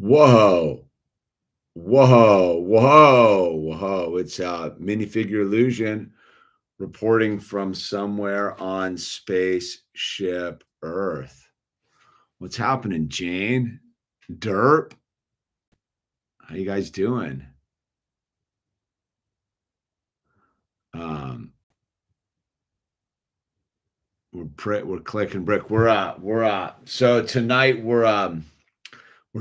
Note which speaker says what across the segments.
Speaker 1: Whoa. Whoa. Whoa. Whoa. It's Minifigure Illusion reporting from somewhere on spaceship Earth. What's happening, Jane? Derp? How you guys doing? Um, we're clicking brick. So tonight we're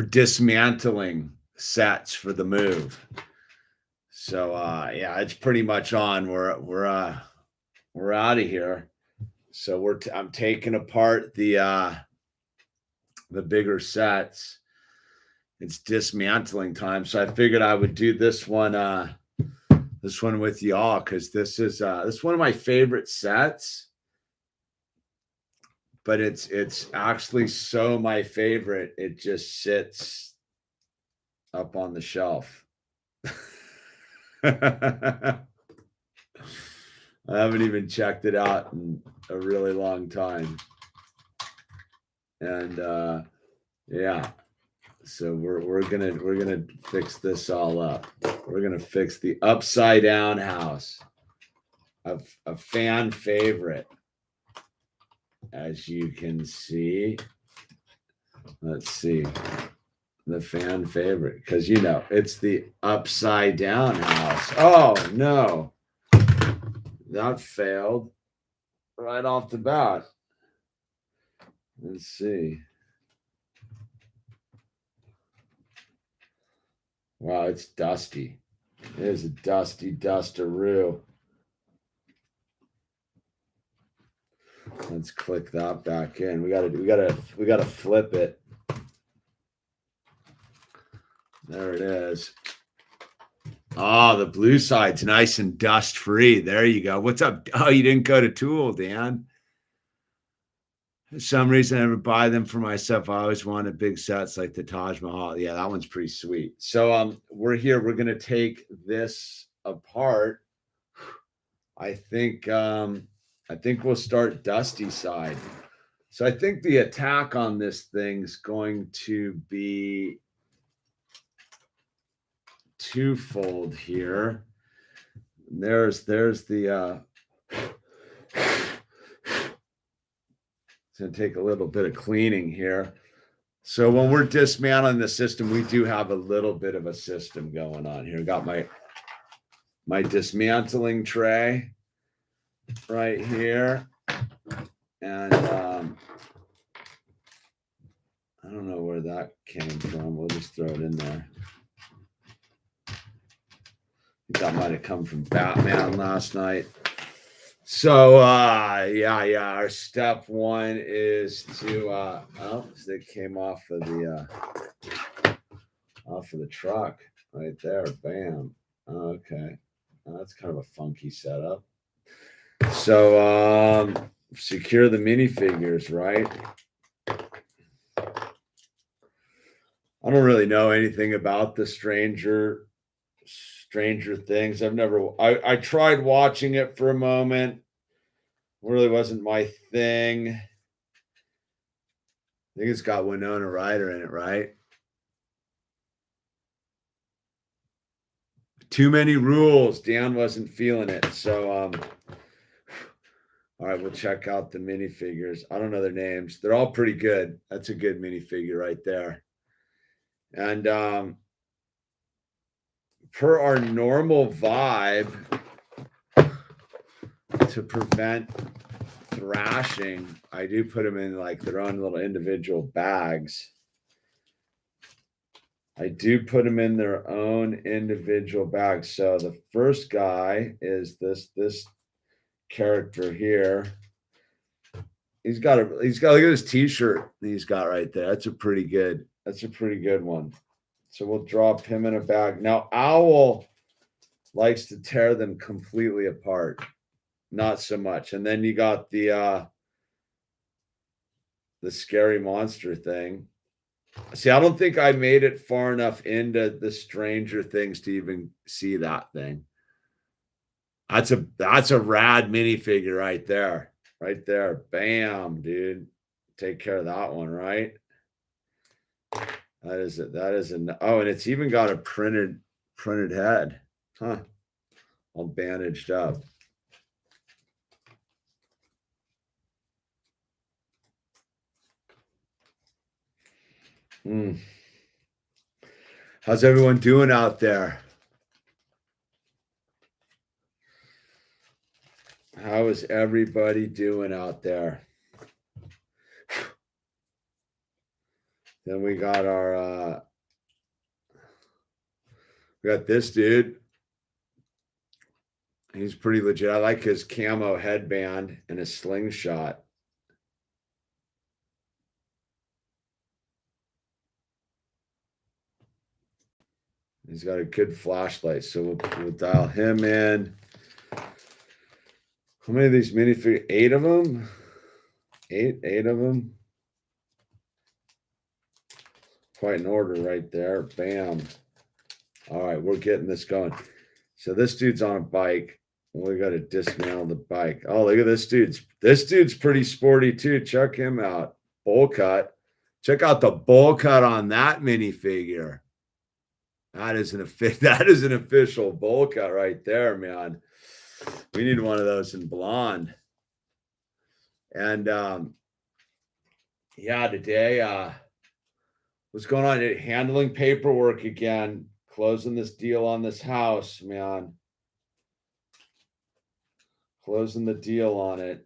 Speaker 1: dismantling sets for the move. So yeah, it's pretty much on. We're out of here. So I'm taking apart the bigger sets. It's dismantling time. So I figured I would do this one with y'all because this is one of my favorite sets. But it's actually so my favorite. It just sits up on the shelf. I haven't even checked it out in a really long time. And yeah, so we're gonna fix this all up. We're gonna fix the upside down house. A fan favorite, as you can see. Let's see. The fan favorite, because it's the upside down house. Oh no, that failed right off the bat. Let's see. Wow, it's dusty. It is a dusty dusteroo. Let's click that back in. We gotta flip it. There it is. Oh, the blue side's nice and dust free. There you go. What's up? Oh, you didn't go to Tool, Dan. For some reason, I never buy them for myself. I always wanted big sets like the Taj Mahal. Yeah, that one's pretty sweet. So we're here. We're gonna take this apart. I think we'll start dusty side. So I think the attack on this thing's going to be twofold here. There's the it's going to take a little bit of cleaning here. So when we're dismantling the system, we do have a little bit of a system going on here. Got my dismantling tray right here. And I don't know where that came from. We'll just throw it in there. I think that might have come from Batman last night. So yeah, our step one is to it came off of the truck right there. Bam. Okay. That's kind of a funky setup. So secure the minifigures, right? I don't really know anything about the Stranger Things. I tried watching it for a moment. It really wasn't my thing. I think it's got Winona Ryder in it, right? Too many rules. Dan wasn't feeling it. So all right, we'll check out the minifigures. I don't know their names. They're all pretty good. That's a good minifigure right there. And per our normal vibe, to prevent thrashing, I do put them in like their own little individual bags. So the first guy is this character here. He's got look at his t-shirt he's got right there. That's a pretty good one. So we'll drop him in a bag. Now Owl likes to tear them completely apart. Not so much. And then you got the scary monster thing. See, I don't think I made it far enough into the Stranger Things to even see that thing. That's a rad minifigure right there. Right there. Bam, dude. Take care of that one, right? That is it. That is an oh, and it's even got a printed head. Huh. All bandaged up. How's everyone doing out there? How is everybody doing out there? Then we got our we got this dude. He's pretty legit. I like his camo headband and his slingshot. He's got a good flashlight, so we'll dial him in. How many of these minifigures? 8 of them? Eight of them. Quite an order right there. Bam. All right, we're getting this going. So this dude's on a bike. We got to dismantle the bike. Oh, look at this dude's. This dude's pretty sporty too. Check him out. Bowl cut. Check out the bowl cut on that minifigure. That is an official bowl cut right there, man. We need one of those in blonde. And yeah, today what's going on? Handling paperwork again, closing this deal on this house, man. Closing the deal on it.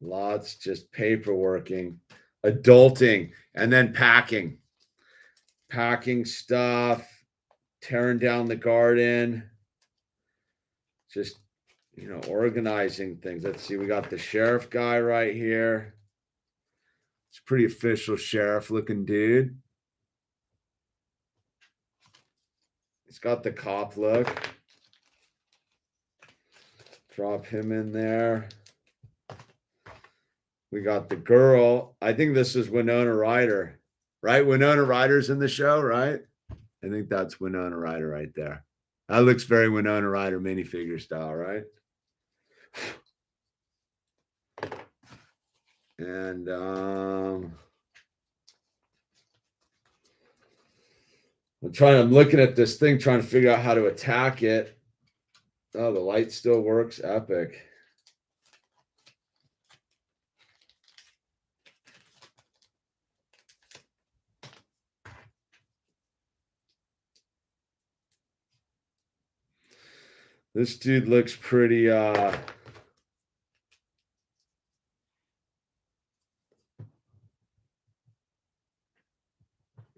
Speaker 1: Lots just paperworking, adulting, and then packing. Packing stuff, tearing down the garden, just, you know, organizing things. Let's see, we got the sheriff guy right here. It's a pretty official sheriff looking dude. He's got the cop look. Drop him in there. We got the girl. I think this is Winona Ryder. Right? Winona Ryder's in the show, right? I think that's Winona Ryder right there. That looks very Winona Ryder minifigure style, right? And I'm looking at this thing, trying to figure out how to attack it. Oh, the light still works. Epic. This dude looks pretty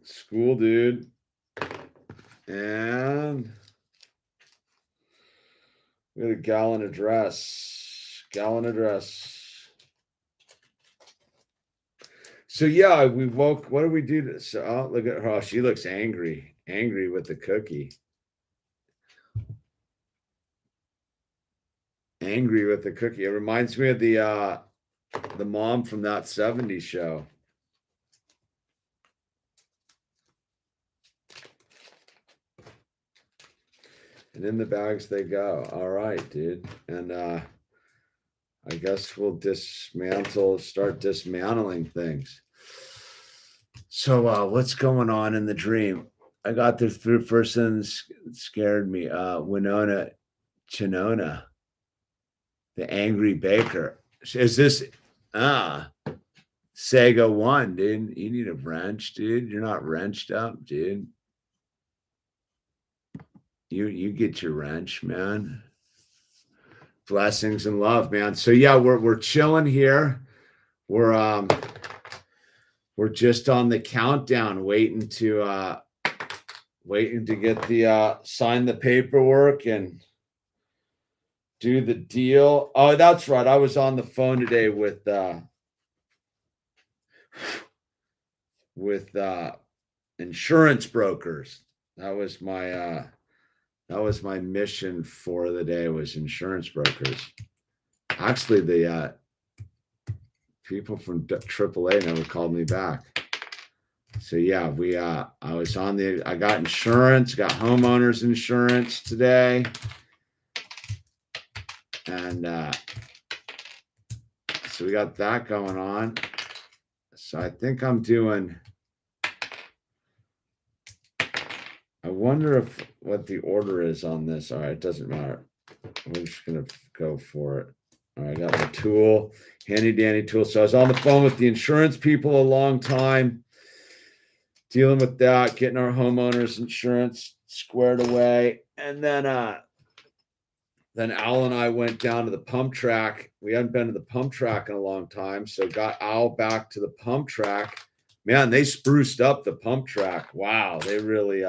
Speaker 1: school dude. And we got a gallon of dress. So yeah, we woke. What did we do? So look at her. Oh, she looks angry with the cookie. Angry with the cookie. It reminds me of the mom from that 70s show. And in the bags they go. All right, dude. And I guess we'll start dismantling things. So what's going on in the dream? I got this through person scared me. Winona Chinona. The angry baker. Is this Sega 1, dude? You need a wrench, dude. You're not wrenched up, dude. You get your wrench, man. Blessings and love, man. So yeah, we're chilling here. We're just on the countdown, waiting to get the sign the paperwork and do the deal. Oh, that's right. I was on the phone today with insurance brokers. That was my mission for the day, was insurance brokers. Actually, the people from AAA never called me back. So yeah, I got insurance, got homeowners insurance today. And so we got that going on. So I think I'm doing I wonder what the order is on this. All right, it doesn't matter. We're just gonna go for it. All right, I got my tool, handy dandy tool. So I was on the phone with the insurance people a long time, dealing with that, getting our homeowners insurance squared away, and then Al and I went down to the pump track. We hadn't been to the pump track in a long time, so got Al back to the pump track. Man, they spruced up the pump track. Wow, they really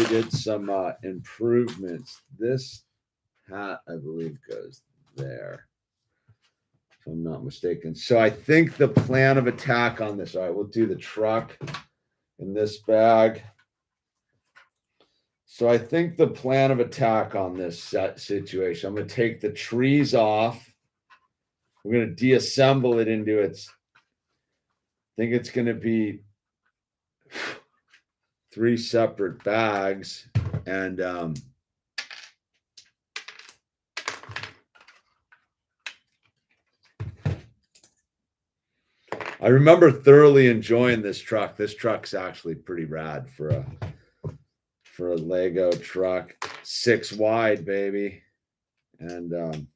Speaker 1: did some improvements. This hat, I believe, goes there, if I'm not mistaken. So I think the plan of attack on this, all right, we'll do the truck in this bag. So I think the plan of attack on this situation, I'm going to take the trees off. We're going to deassemble it into its, I think it's going to be 3 separate bags. And I remember thoroughly enjoying this truck. This truck's actually pretty rad for a Lego truck, 6 wide, baby. And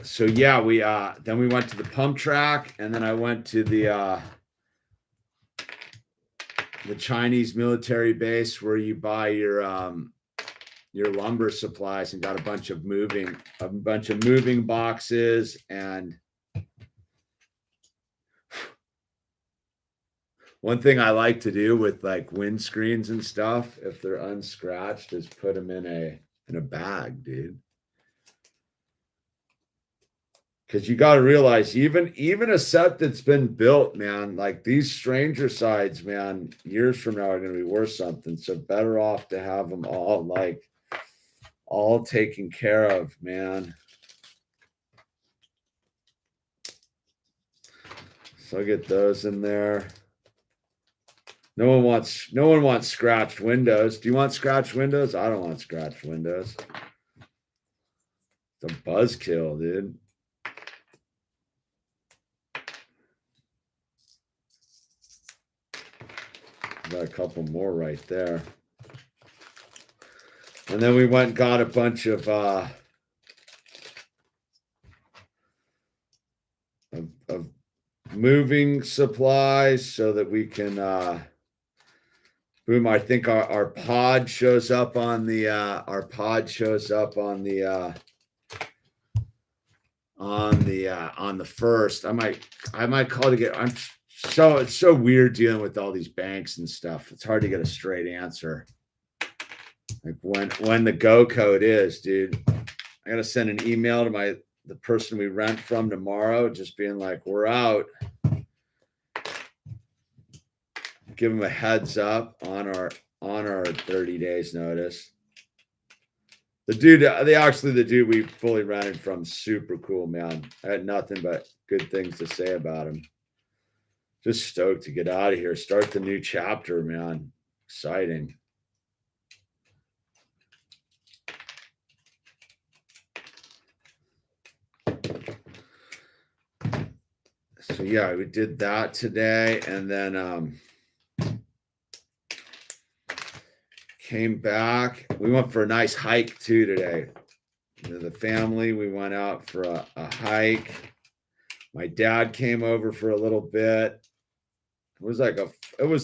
Speaker 1: so yeah, we then we went to the pump track, and then I went to the Chinese military base where you buy your lumber supplies, and got a bunch of moving boxes. And one thing I like to do with like windscreens and stuff, if they're unscratched, is put them in a bag, dude. Because you got to realize, even a set that's been built, man, like these stranger sides, man, years from now are going to be worth something. So better off to have them all taken care of, man. So I'll get those in there. No one wants scratched windows. Do you want scratched windows? I don't want scratched windows. It's a buzzkill, dude. Got a couple more right there. And then we went and got a bunch of moving supplies so that we can boom. I think our pod shows up on the on the first. I might call to get. It's so weird dealing with all these banks and stuff. It's hard to get a straight answer. Like when the go code is, dude. I gotta send an email to the person we rent from tomorrow, just being like, we're out. Give them a heads up on our 30 days notice. The dude we fully rented from, super cool, man. I had nothing but good things to say about him. Just stoked to get out of here. Start the new chapter, man. Exciting. So yeah, we did that today, and then came back. We went for a nice hike too today. The family, we went out for a hike. My dad came over for a little bit. It was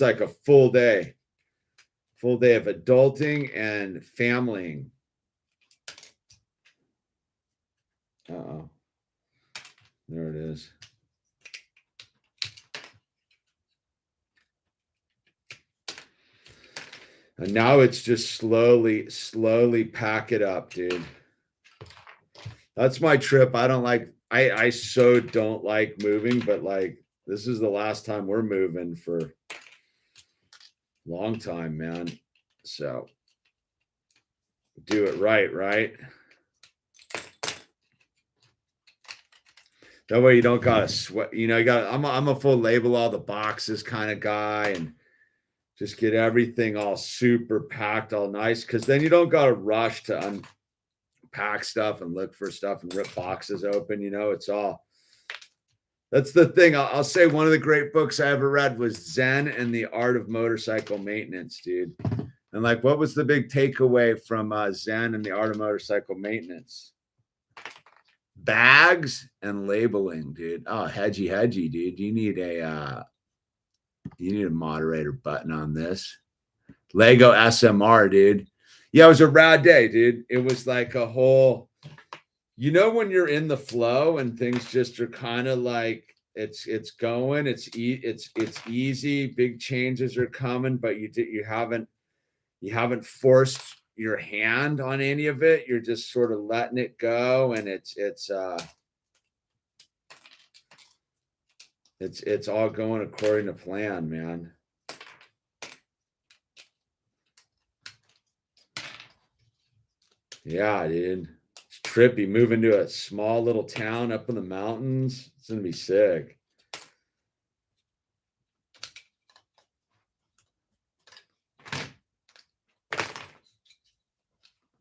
Speaker 1: like a full day of adulting and familying. Uh-oh. There it is. And now it's just slowly pack it up, dude. That's my trip. I so don't like moving, but like this is the last time we're moving for a long time, man. So do it right? That way you don't gotta sweat. You know, I'm a full label all the boxes kind of guy, and just get everything all super packed, all nice, because then you don't gotta rush to pack stuff and look for stuff and rip boxes open. You know, it's all. That's the thing. I'll say one of the great books I ever read was Zen and the Art of Motorcycle Maintenance, dude. And like, what was the big takeaway from Zen and the Art of Motorcycle Maintenance? Bags and labeling, dude. Oh, hedgy, dude. You need a moderator button on this. Lego SMR, dude. Yeah, it was a rad day, dude. It was like a whole, you know, when you're in the flow and things just are kind of like it's going, it's easy. Big changes are coming, but you haven't forced your hand on any of it. You're just sort of letting it go, and it's all going according to plan, man. Yeah, dude. It's trippy. Moving to a small little town up in the mountains. It's gonna be sick.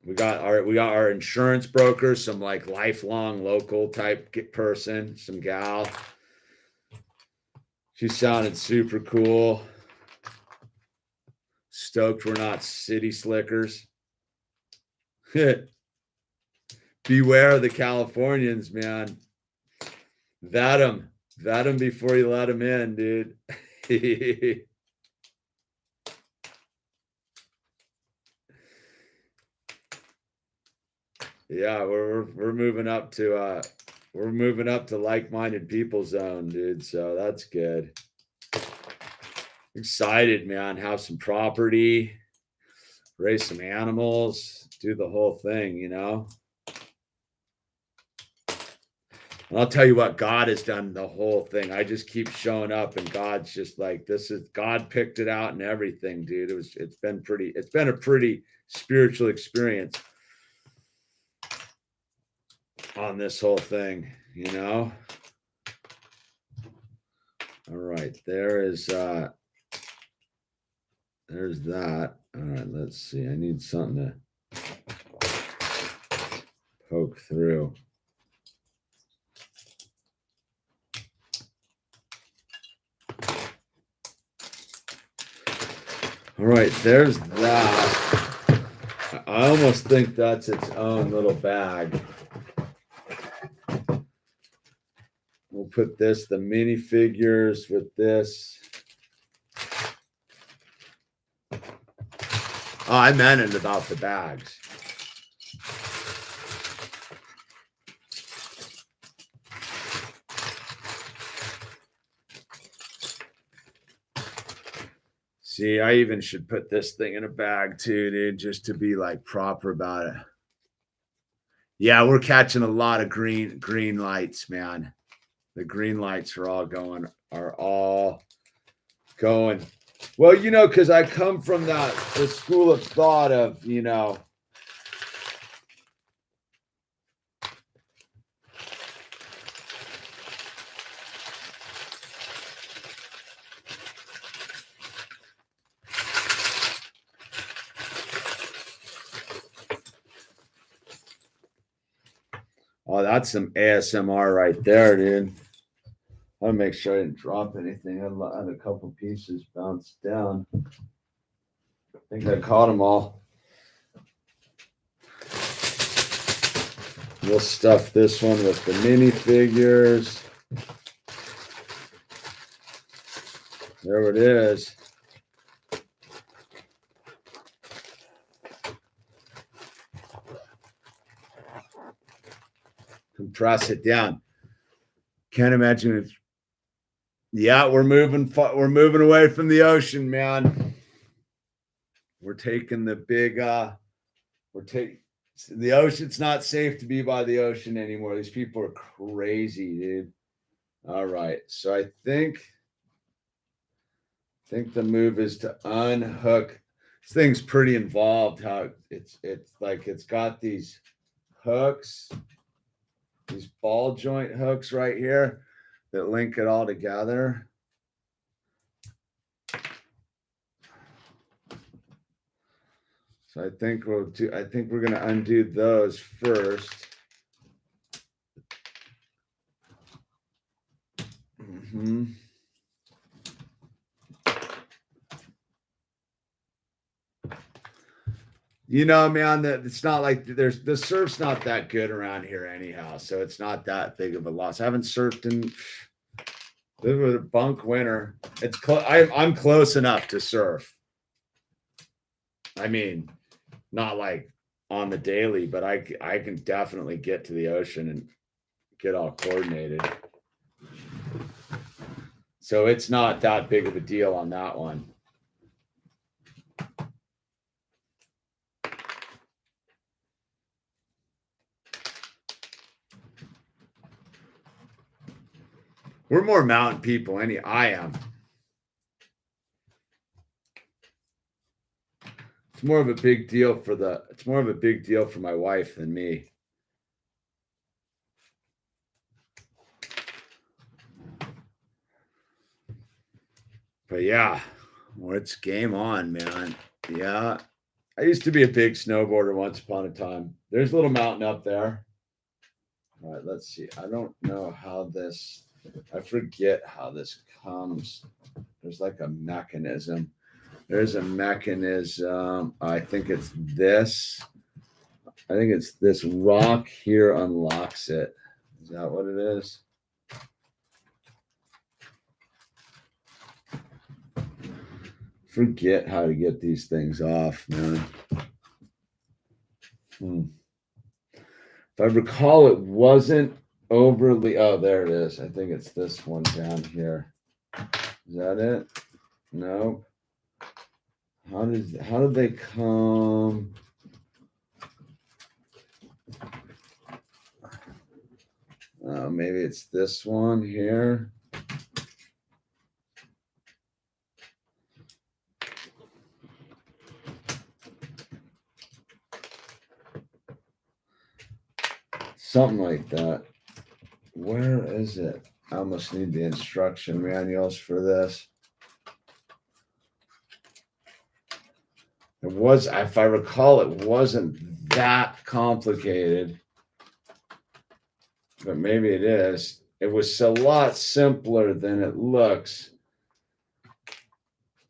Speaker 1: We got our insurance broker, some like lifelong local type person, some gal. She sounded super cool. Stoked we're not city slickers. Beware of the Californians, man. Vet them before you let them in, dude. Yeah, we're moving up to like-minded people zone, dude. So that's good. Excited, man. Have some property, raise some animals, do the whole thing, you know. And I'll tell you what, God has done the whole thing. I just keep showing up, and God's just like, God picked it out and everything, dude. It's been a pretty spiritual experience on this whole thing, you know. All right, there's that. All right, let's see. I need something to poke through. All right, there's that. I almost think that's its own little bag. We'll put the minifigures with this. Oh, I meant it about the bags. See, I even should put this thing in a bag too, dude, just to be like proper about it. Yeah, we're catching a lot of green lights, man. The green lights are all going. Well, you know, because I come from the school of thought of, you know, oh, that's some ASMR right there, dude. I'll make sure I didn't drop anything. I had a couple pieces bounced down. I think I caught them all. We'll stuff this one with the minifigures. There it is. Compress it down. Can't imagine if. Yeah, we're moving away from the ocean, man. We're taking the big the ocean's not safe to be by the ocean anymore. These people are crazy, dude. All right. So I think the move is to unhook. This thing's pretty involved. How it's like it's got these hooks, these ball joint hooks right here that link it all together. So I think we're going to undo those first. You know, man, that it's not like the surf's not that good around here anyhow, so it's not that big of a loss. I haven't surfed in a bunk winter. It's I'm close enough to surf. I mean, not like on the daily, but I can definitely get to the ocean and get all coordinated. So it's not that big of a deal on that one. We're more mountain people. I am. It's more of a big deal for my wife than me. But yeah, well, it's game on, man. Yeah. I used to be a big snowboarder once upon a time. There's a little mountain up there. All right, let's see. I don't know how this, I forget how this comes. There's like a mechanism. There's a mechanism. I think it's this. I think it's this rock here unlocks it. Is that what it is? Forget how to get these things off, man. If I recall, it wasn't overly. Oh, there it is. I think it's this one down here. Is that it? No. How did they come? Maybe it's this one here. Something like that. Where is it? I almost need the instruction manuals for this. It was, if I recall, it wasn't that complicated. But maybe it is. It was a lot simpler than it looks.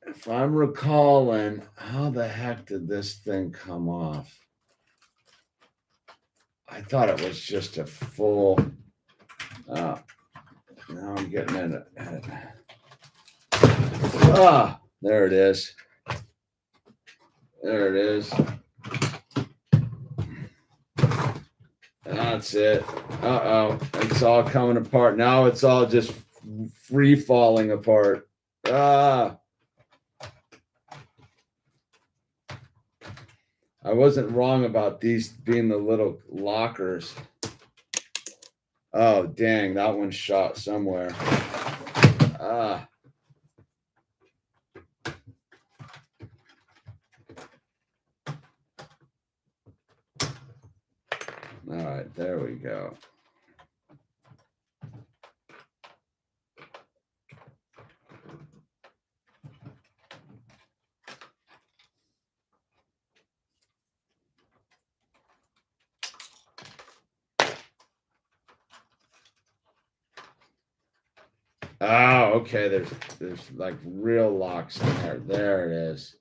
Speaker 1: If I'm recalling, how the heck did this thing come off? I thought it was just a full. Now I'm getting in it. There it is. There it is. That's it. It's all coming apart. Now it's all just free falling apart. I wasn't wrong about these being the little lockers. Oh, dang. That one shot somewhere. All right, there we go. Oh, okay. There's like real locks in there. There it is.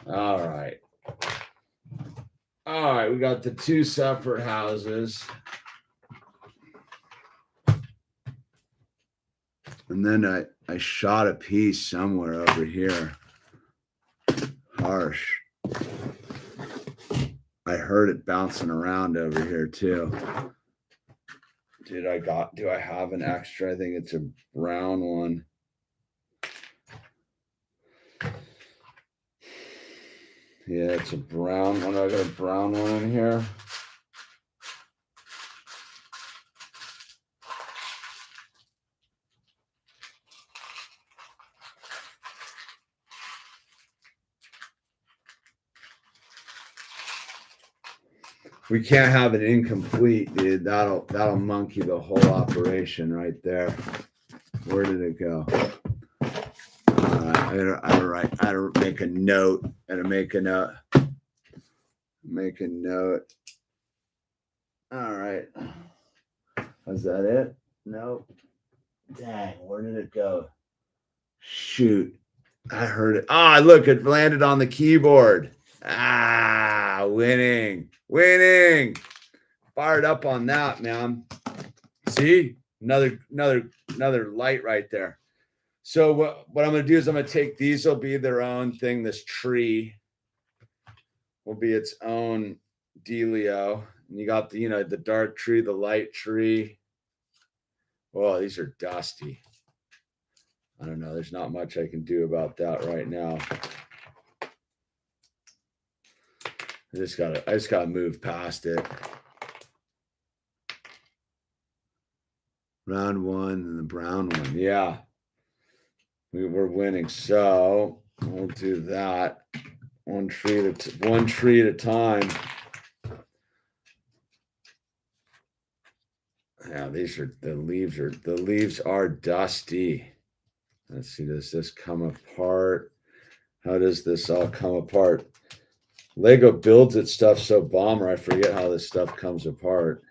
Speaker 1: All right. All right, we got the two separate houses. And then I shot a piece somewhere over here. Harsh. I heard it bouncing around over here too. Do I have an extra? I think it's a brown one. Yeah, it's a brown one. I got a brown one in here. We can't have it incomplete, dude. That'll monkey the whole operation right there. Where did it go? I had to make a note. Make a note. All right. Was that it? No. Dang, where did it go? Shoot. I heard it. Ah, look, it landed on the keyboard. Ah, winning. Winning. Fired up on that, man. See? Another light right there. So what I'm going to do is I'm going to take these will be their own thing. This tree will be its own dealio. And you got the, the dark tree, the light tree. Oh, these are dusty. I don't know. There's not much I can do about that right now. I just gotta move past it. Round one and the brown one. Yeah. We're winning. So we'll do that. One tree at a time. Yeah, the leaves are dusty. Let's see, does this come apart? How does this all come apart? Lego builds its stuff so bomber, I forget how this stuff comes apart.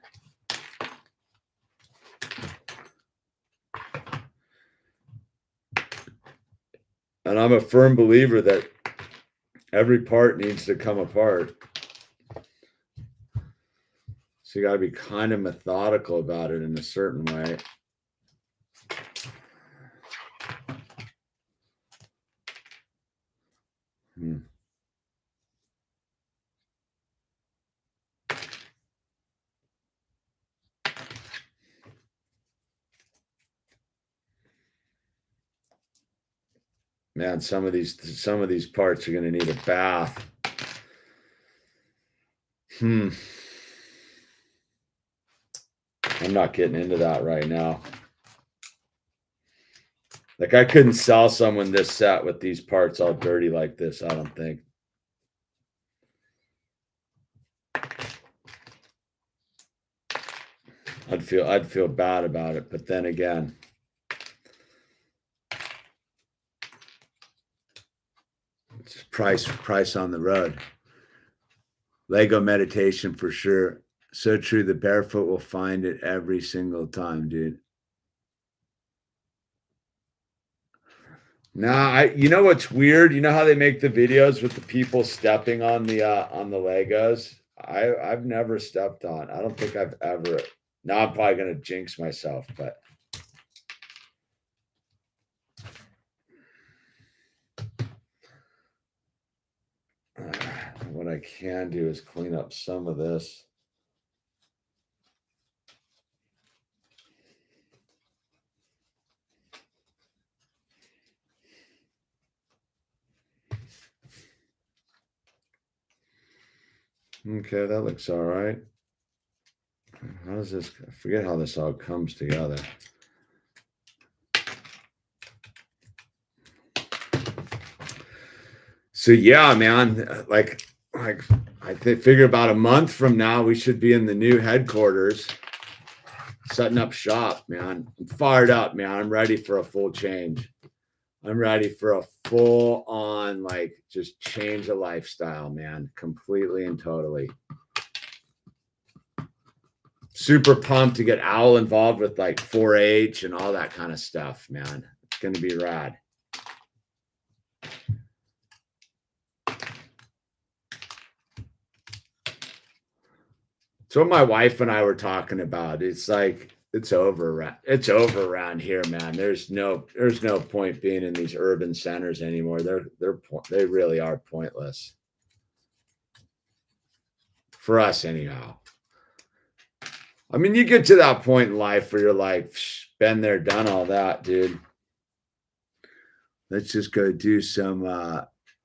Speaker 1: And I'm a firm believer that every part needs to come apart. So you got to be kind of methodical about it in a certain way. Man, some of these parts are going to need a bath. I'm not getting into that right now. Like, I couldn't sell someone this set with these parts all dirty like this, I don't think. I'd feel bad about it, but then again, it's price on the road. Lego meditation for sure. So true. The barefoot will find it every single time, dude. Nah, you know what's weird? You know how they make the videos with the people stepping on the Legos? I've never stepped on. I don't think I've ever. Now I'm probably gonna jinx myself, but what I can do is clean up some of this. Okay, that looks all right. How does this? I forget how this all comes together. So yeah, man, like I figure about a month from now we should be in the new headquarters, setting up shop, man. I'm fired up, man. I'm ready for a full change. I'm ready for a full on, like, just change of lifestyle, man, completely and totally. Super pumped to get Owl involved with like 4-H and all that kind of stuff, man. It's going to be rad. So what my wife and I were talking about, it's like, it's over. It's over around here, man. There's no point being in these urban centers anymore. They really are pointless. For us anyhow. I mean, you get to that point in life where you're like, been there, done all that, dude. Let's just go do some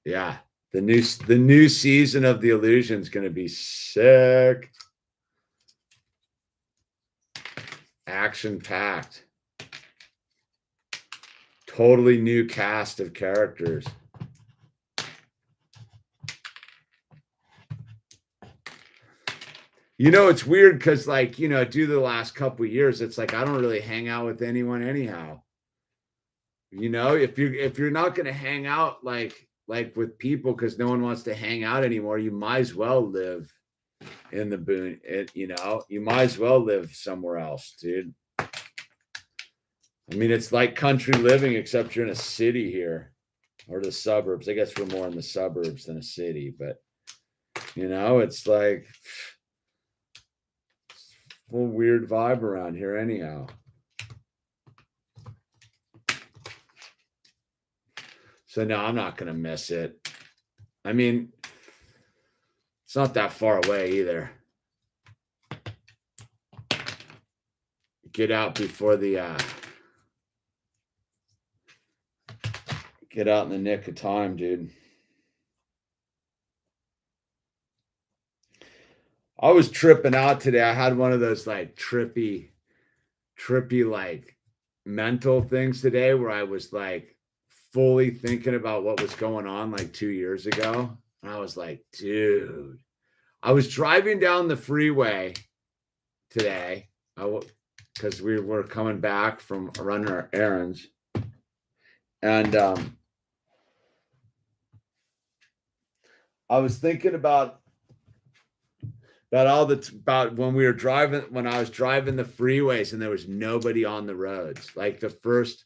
Speaker 1: yeah. The new season of The Illusion is going to be sick. Action-packed. Totally new cast of characters. You know, it's weird because, like, you know, due to the last couple of years, it's like I don't really hang out with anyone anyhow. You know, if you're not going to hang out, like, like with people, because no one wants to hang out anymore, you might as well live in the boon. You might as well live somewhere else, dude. I mean, it's like country living, except you're in a city here, or the suburbs. I guess we're more in the suburbs than a city, but it's like full weird vibe around here anyhow. So no, I'm not going to miss it. I mean, it's not that far away either. Get out before get out in the nick of time, dude. I was tripping out today. I had one of those like trippy like mental things today where I was like fully thinking about what was going on like 2 years ago. And I was like, dude, I was driving down the freeway today because we were coming back from running our errands. And I was thinking about when I was driving the freeways and there was nobody on the roads. Like the first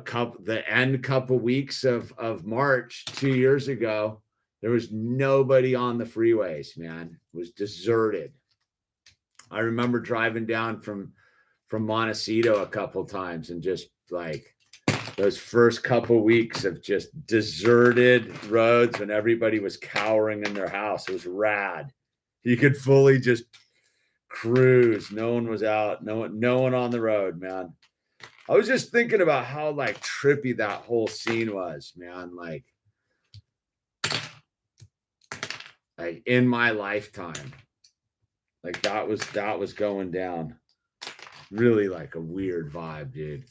Speaker 1: couple weeks of March 2 years ago, there was nobody on the freeways, man. It was deserted. I remember driving down from Montecito a couple times and just like those first couple weeks of just deserted roads when everybody was cowering in their house. It was rad. You could fully just cruise. No one was out. No one on the road, man. I was just thinking about how like trippy that whole scene was, man. Like in my lifetime, like that was going down. Really like a weird vibe, dude.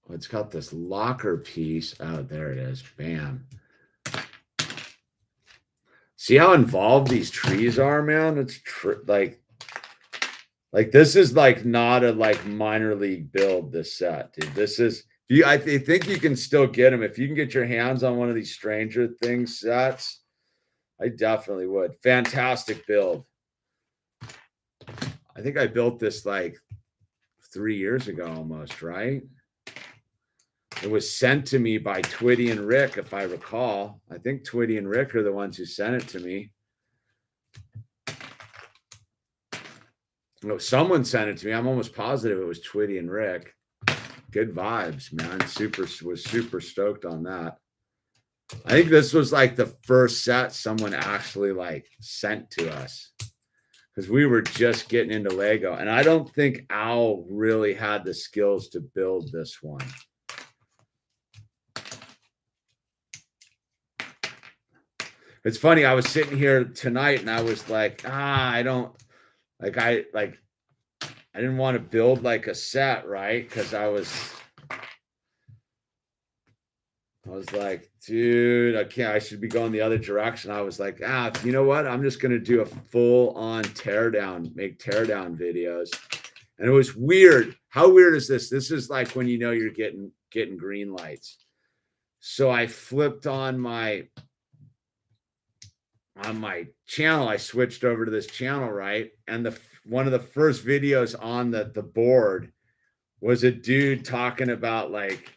Speaker 1: It's got this locker piece. Oh, there it is. Bam. See how involved these trees are, man? It's like this is like not a like minor league build, this set, dude. This is I think you can still get them. If you can get your hands on one of these Stranger Things sets, I definitely would. Fantastic build. I think I built this like 3 years ago almost, right? It was sent to me by Twitty and Rick, if I recall. I think Twitty and Rick are the ones who sent it to me. No, someone sent it to me. I'm almost positive it was Twitty and Rick. Good vibes, man. Was super stoked on that. I think this was like the first set someone actually like sent to us because we were just getting into Lego. And I don't think Owl really had the skills to build this one. It's funny. I was sitting here tonight and I was like, I didn't want to build like a set, right? Because I was like, dude, I should be going the other direction. I was like, you know what? I'm just going to do a full on make teardown videos. And it was weird. How weird is this? This is like when you're getting green lights. So I flipped on my channel. I switched over to this channel, right? And one of the first videos on the board was a dude talking about like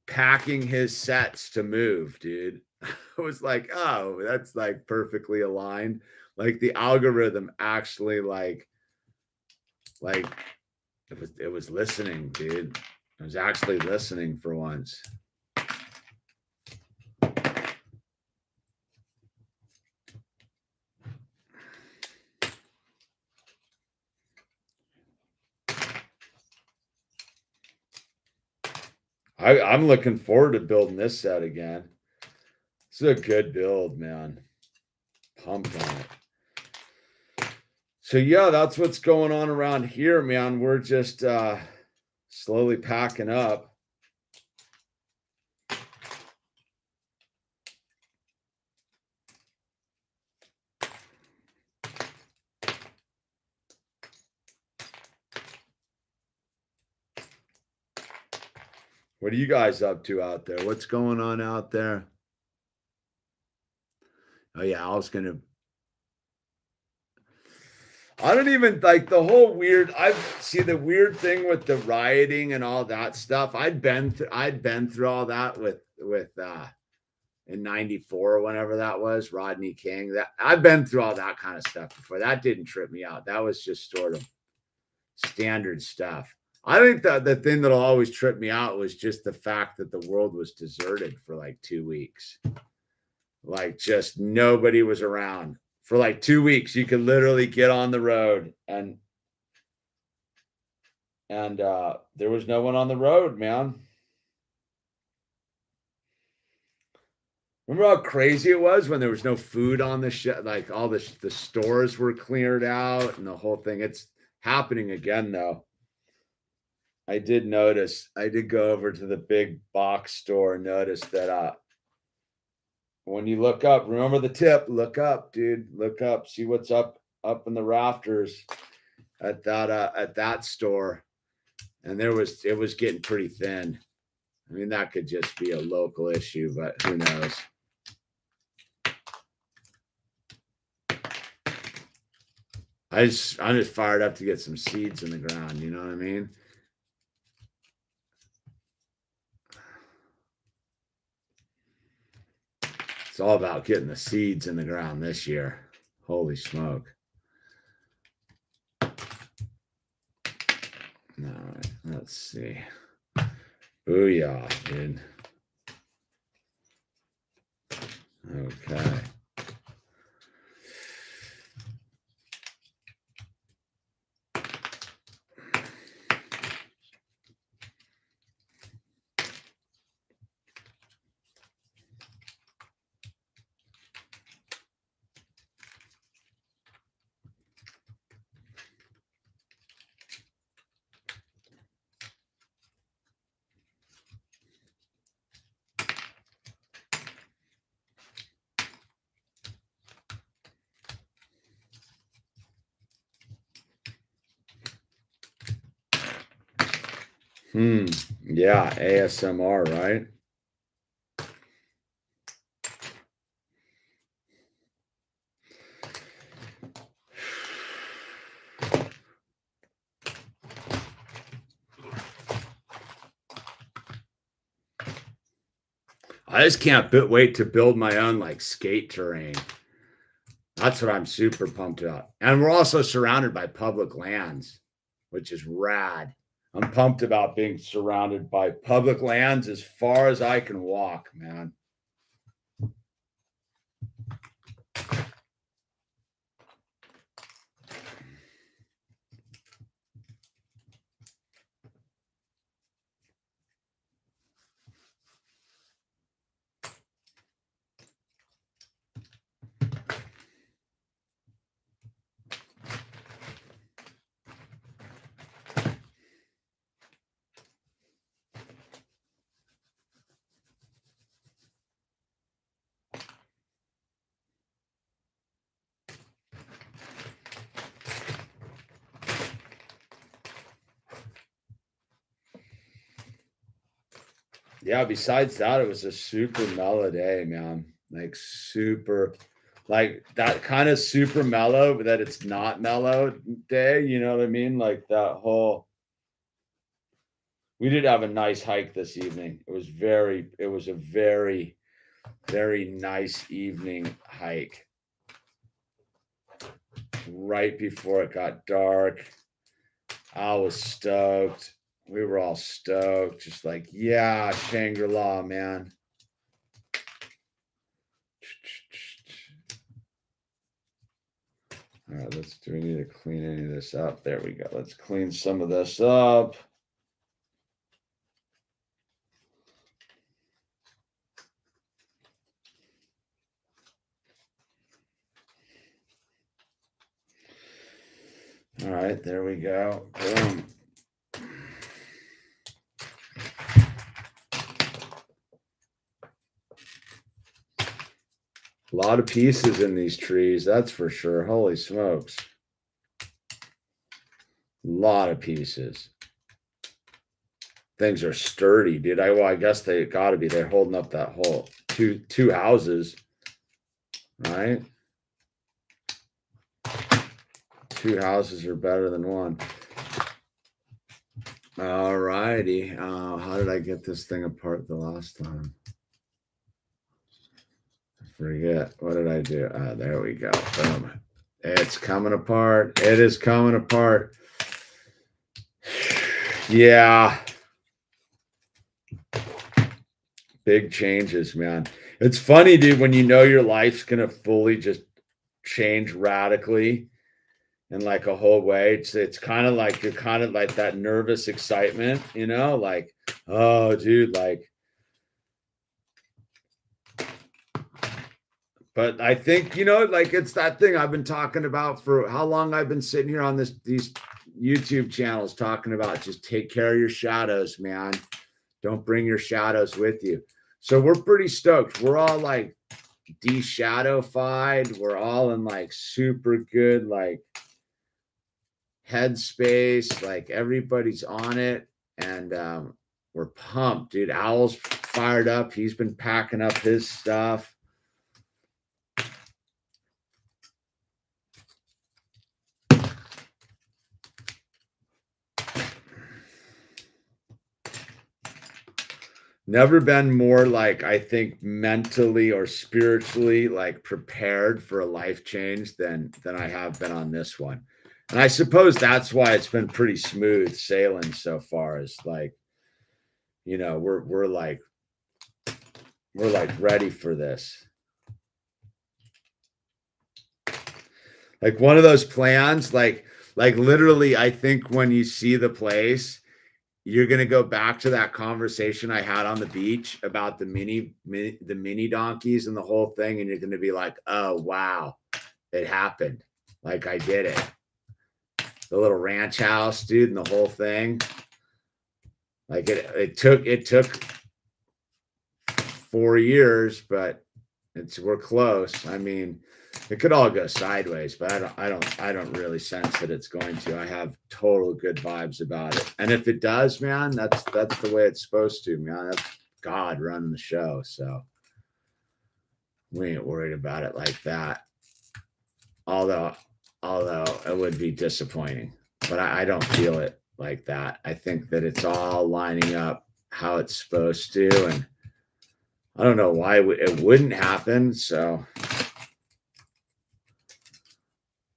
Speaker 1: packing his sets to move, dude. I was like, oh, that's like perfectly aligned. Like the algorithm actually like it was listening, dude. It was actually listening for once. I'm looking forward to building this set again. It's a good build, man. Pumped on it. So yeah, that's what's going on around here, man. We're just slowly packing up. What are you guys up to out there? What's going on out there? Oh yeah, I don't even like the whole weird. I see the weird thing with the rioting and all that stuff. I'd been through all that with in '94 or whenever that was, Rodney King. That I've been through all that kind of stuff before. That didn't trip me out. That was just sort of standard stuff. I think that the thing that'll always trip me out was just the fact that the world was deserted for like 2 weeks. Like just nobody was around for like 2 weeks. You could literally get on the road and there was no one on the road, man. Remember how crazy it was when there was no food on the like all the stores were cleared out and the whole thing. It's happening again though. I did notice. I did go over to the big box store and notice that when you look up, remember the tip, look up, dude. Look up, see what's up in the rafters at that store. And it was getting pretty thin. I mean, that could just be a local issue, but who knows? I'm just fired up to get some seeds in the ground, you know what I mean? It's all about getting the seeds in the ground this year. Holy smoke. All right, let's see. Booyah, dude. Okay. Yeah, ASMR, right? I just can't wait to build my own like skate terrain. That's what I'm super pumped about. And we're also surrounded by public lands, which is rad. I'm pumped about being surrounded by public lands as far as I can walk, man. Yeah, besides that, it was a super mellow day, man. Like super, like that kind of super mellow, but that it's not mellow day. You know what I mean? Like that whole. We did have a nice hike this evening. It was a very, very nice evening hike. Right before it got dark. I was stoked. We were all stoked. Just like, yeah, Shangri-La, man. All right, do we need to clean any of this up? There we go. Let's clean some of this up. All right, there we go. Boom. A lot of pieces in these trees, that's for sure. Holy smokes. A lot of pieces. Things are sturdy, dude. I guess they got to be. They're holding up that whole two houses, right? Two houses are better than one. All righty. How did I get this thing apart the last time? I forget. What did I do? There we go. Boom. It's coming apart. It is coming apart. Yeah. Big changes, man. It's funny, dude, when you know your life's going to fully just change radically in like a whole way. It's kind of like you're kind of like that nervous excitement, you know, like, oh, dude, like. But I think, you know, like it's that thing I've been talking about for how long I've been sitting here on these YouTube channels talking about just take care of your shadows, man. Don't bring your shadows with you. So we're pretty stoked. We're all like deshadowfied. We're all in like super good, like headspace. Like everybody's on it. And we're pumped, dude. Owl's fired up. He's been packing up his stuff. Never been more like, I think, mentally or spiritually like prepared for a life change than I have been on this one. And I suppose that's why it's been pretty smooth sailing so far. Is like, you know, we're like ready for this. Like one of those plans, like literally, I think when you see the place, you're going to go back to that conversation I had on the beach about the mini donkeys and the whole thing. And you're going to be like, oh, wow, it happened. Like I did it. The little ranch house, dude, and the whole thing. Like it took 4 years, but we're close. I mean, it could all go sideways, but I don't really sense that it's going to. I have total good vibes about it. And if it does, man, that's the way it's supposed to, man. That's God running the show. So we ain't worried about it like that. Although it would be disappointing, but I don't feel it like that. I think that it's all lining up how it's supposed to. And I don't know why it wouldn't happen. So,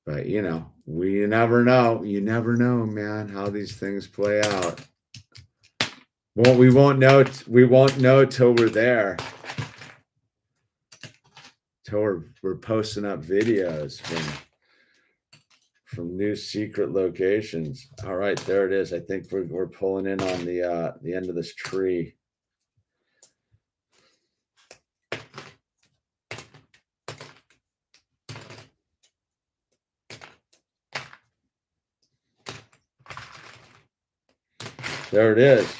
Speaker 1: but you know, you never know. You never know, man, how these things play out. Well, we won't know. We won't know till we're there. Till we're posting up videos from new secret locations. All right, there it is. I think we're pulling in on the end of this tree. There it is.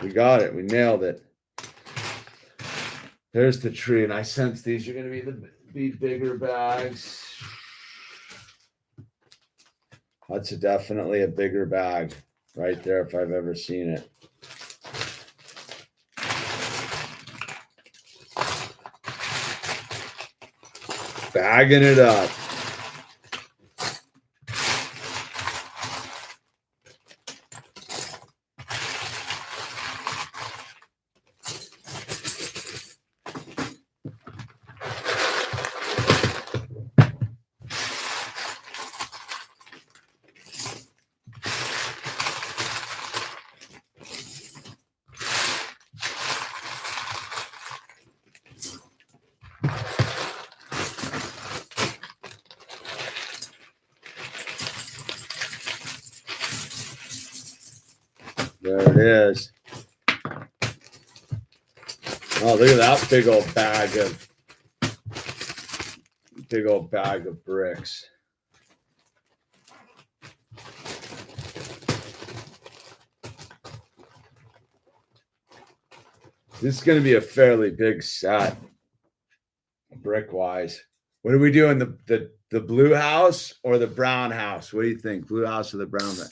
Speaker 1: We got it. We nailed it. There's the tree, and I sense these are going to be bigger bags. That's definitely a bigger bag right there if I've ever seen it. Bagging it up. There it is. Oh, look at that big old bag of bricks. This is going to be a fairly big set, brick wise. What are we doing? The blue house or the brown house? What do you think? Blue house or the brown house?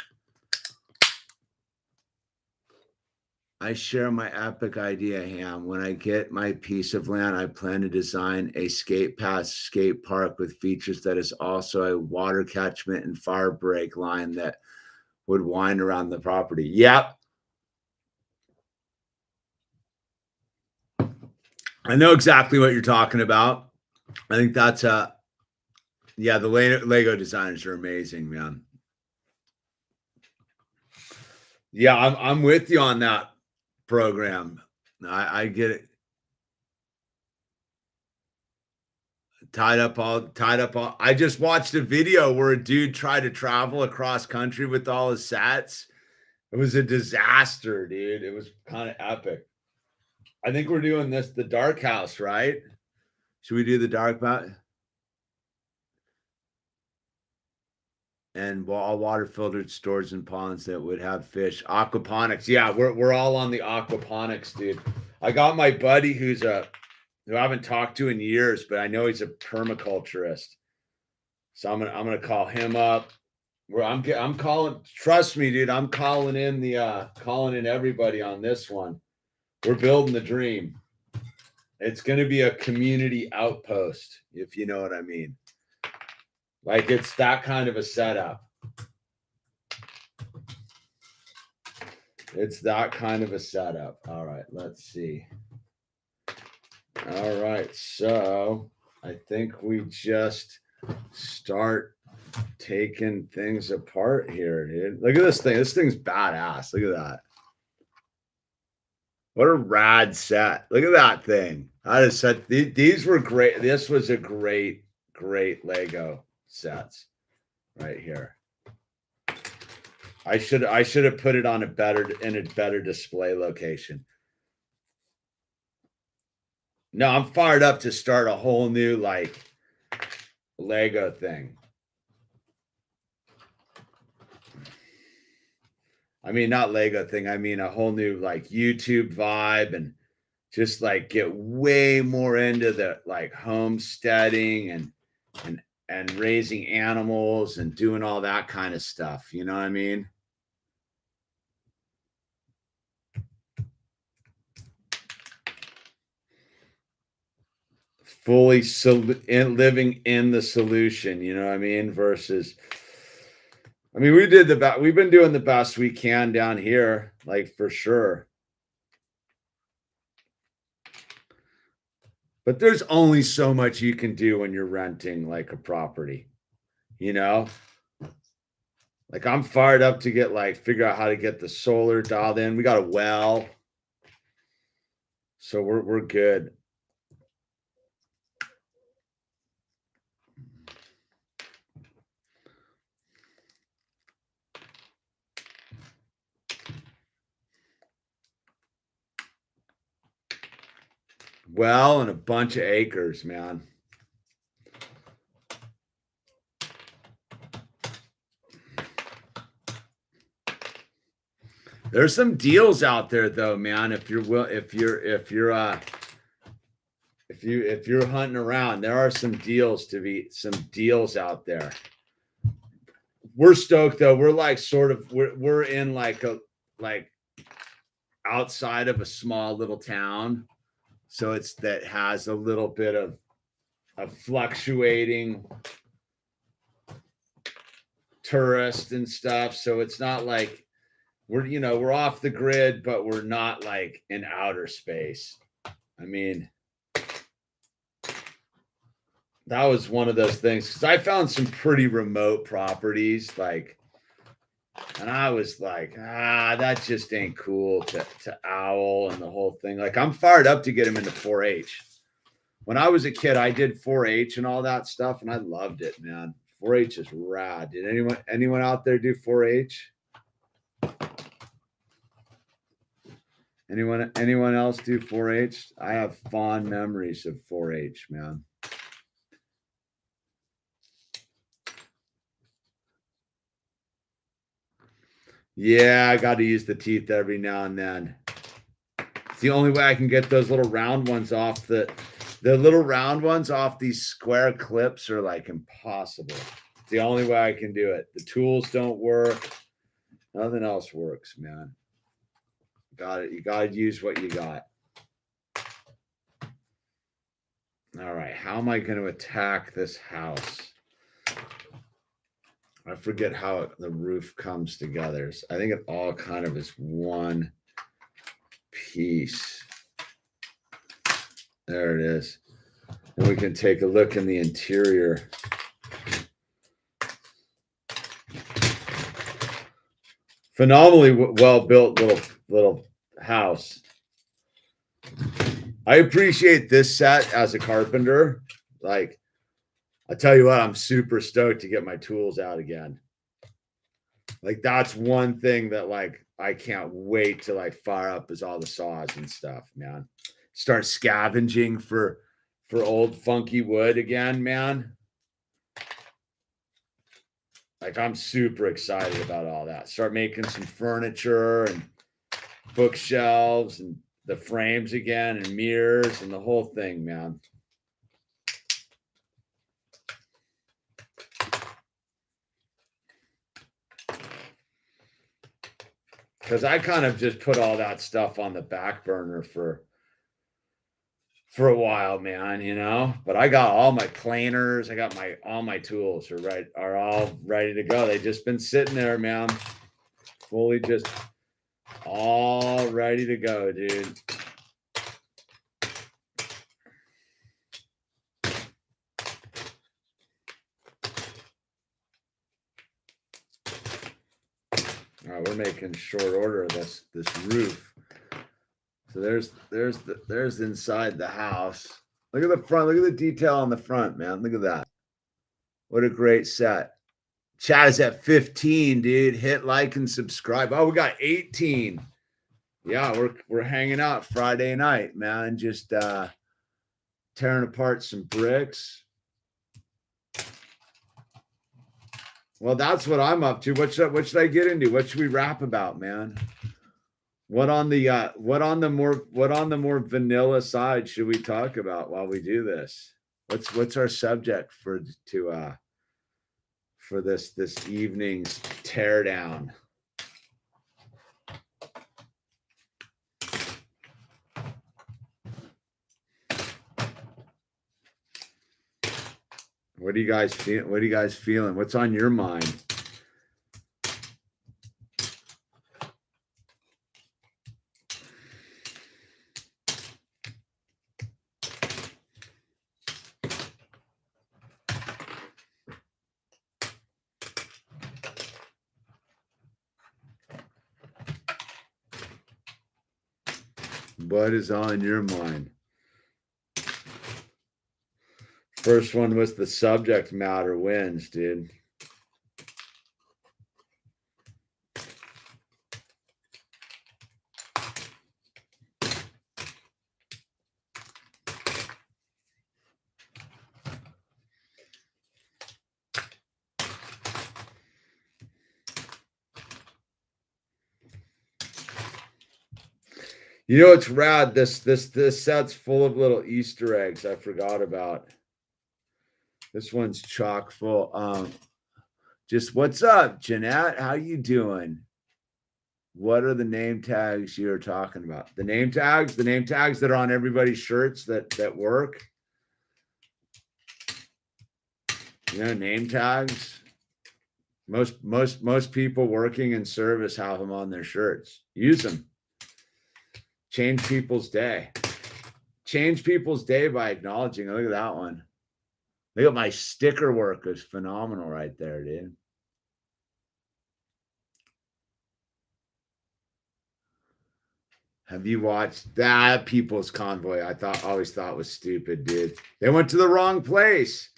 Speaker 1: I share my epic idea, Ham. When I get my piece of land, I plan to design a skate pass skate park with features that is also a water catchment and fire break line that would wind around the property. Yep. I know exactly what you're talking about. I think that's yeah, the Lego designers are amazing, man. Yeah, I'm with you on that program. I get it. Tied up all. I just watched a video where a dude tried to travel across country with all his sets. It was a disaster, dude. It was kind of epic. I think we're doing the dark house, right? Should we do the dark house? And all water filtered stores and ponds that would have fish. Aquaponics. Yeah, we're all on the aquaponics, dude. I got my buddy who I haven't talked to in years, but I know he's a permaculturist. So I'm gonna call him up. I'm calling. Trust me, dude. I'm calling in everybody on this one. We're building the dream. It's gonna be a community outpost, if you know what I mean. Like it's that kind of a setup. It's that kind of a setup. All right, let's see. All right, so I think we just start taking things apart here, dude. Look at this thing. This thing's badass. Look at that. What a rad set. Look at that thing. I just said these were great. This was a great Lego sets right here. I should have put it on a better display location. No, I'm fired up to start a whole new like Lego thing. I mean, not Lego thing. I mean, a whole new like YouTube vibe and just like get way more into the like homesteading and raising animals and doing all that kind of stuff. You know what I mean? Fully living in the solution, you know what I mean? Versus, I mean, we've been doing the best we can down here, like for sure. But there's only so much you can do when you're renting like a property, you know? Like I'm fired up to figure out how to get the solar dialed in. We got a well. So we're good. Well, and a bunch of acres, man. There's some deals out there though, man. If you're hunting around, there are some deals out there. We're stoked though. We're like we're in like outside of a small little town. So that has a little bit of a fluctuating tourist and stuff. So it's not like we're off the grid, but we're not like in outer space. I mean, that was one of those things because I found some pretty remote properties and I was like, that just ain't cool to owl and the whole thing. Like I'm fired up to get him into 4-H. When I was a kid, I did 4-H and all that stuff, and I loved it, man. 4-H is rad. Did anyone out there do 4-H? Anyone else do 4-H? I have fond memories of 4-H, man. Yeah, I got to use the teeth every now and then. It's the only way I can get those little round ones off the little round ones off these square clips are like impossible. It's the only way I can do it. The tools don't work. Nothing else works, man. Got it. You got to use what you got. All right. How am I going to attack this house? I forget how the roof comes together. I think it all kind of is one piece. There it is. And we can take a look in the interior. Phenomenally well-built little house. I appreciate this set as a carpenter. Like, I tell you what, I'm super stoked to get my tools out again. Like, that's one thing that, like, I can't wait to, like, fire up is all the saws and stuff, man. Start scavenging for old funky wood again, man. Like, I'm super excited about all that. Start making some furniture and bookshelves and the frames again and mirrors and the whole thing, man. Because I kind of just put all that stuff on the back burner for a while, man, you know. But I got all my planers, I got all my tools are all ready to go. They just been sitting there, man. Fully just all ready to go, dude. All right, we're making short order of this roof. So there's inside the house. Look at the front. Look at the detail on the front, man. Look at that. What a great set. Chat is at 15, dude. Hit like and subscribe. Oh, we got 18. Yeah, we're hanging out Friday night, man. Just tearing apart some bricks. Well, that's what I'm up to. What should I get into? What should we rap about, man? What on the more vanilla side should we talk about while we do this? What's our subject for this evening's teardown? What do you guys feel? What are you guys feeling? What's on your mind? What is on your mind? First one was the subject matter wins, dude. You know, it's rad. This set's full of little Easter eggs I forgot about. This one's chock full. Just what's up, Jeanette? How you doing? What are the name tags you're talking about? The name tags that are on everybody's shirts that work. You know, name tags. Most people working in service have them on their shirts. Use them. Change people's day. Change people's day by acknowledging. Look at that one. Look at my sticker work is phenomenal right there, dude. Have you watched that People's Convoy? Always thought was stupid, dude. They went to the wrong place.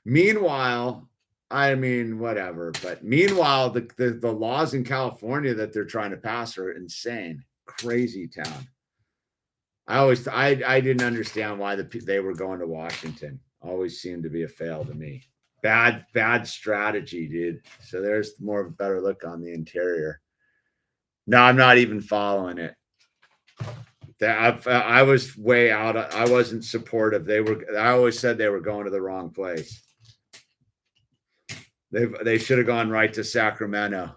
Speaker 1: Meanwhile, I mean, whatever. But meanwhile, the laws in California that they're trying to pass are insane. Crazy town. I didn't understand why they were going to Washington. Always seemed to be a fail to me. Bad strategy, dude. So there's more of a better look on the interior. No, I'm not even following it. I was way out. I wasn't supportive. I always said they were going to the wrong place. They should have gone right to Sacramento.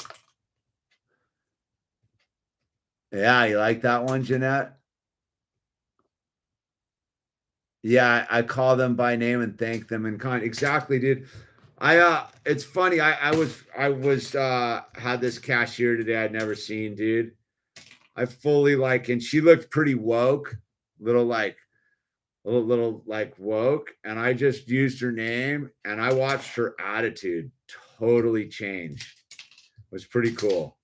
Speaker 1: Yeah, you like that one, Jeanette? Yeah, I call them by name and thank them in kind. Exactly, dude. It's funny. I was had this cashier today I'd never seen, dude. I fully like, and she looked pretty woke, little like little like woke, and I just used her name and I watched her attitude totally change. It was pretty cool.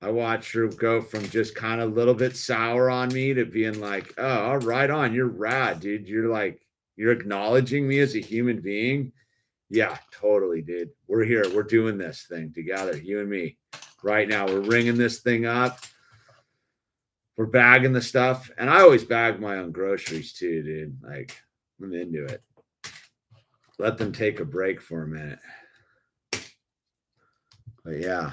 Speaker 1: I watched her go from just kind of a little bit sour on me to being like, oh, right on. You're rad, dude. You're like, you're acknowledging me as a human being. Yeah, totally, dude. We're here. We're doing this thing together, you and me. Right now, we're ringing this thing up. We're bagging the stuff. And I always bag my own groceries too, dude. Like, I'm into it. Let them take a break for a minute. But yeah.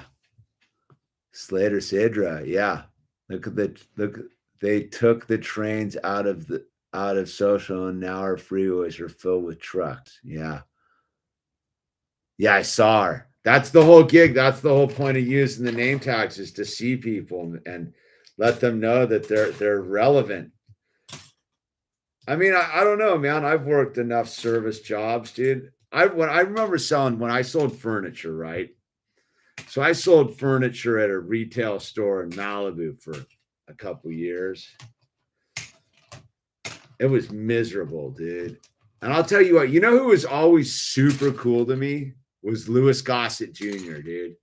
Speaker 1: Slater Sidra, yeah. Look. They took the trains out of social, and now our freeways are filled with trucks. Yeah, yeah. I saw her. That's the whole gig. That's the whole point of using the name tags, is to see people and let them know that they're relevant. I mean, I don't know, man. I've worked enough service jobs, dude. I remember selling when I sold furniture, right? So I sold furniture at a retail store in Malibu for a couple years. It was miserable, dude. And I'll tell you what, you know who was always super cool to me was Louis Gossett Jr., dude.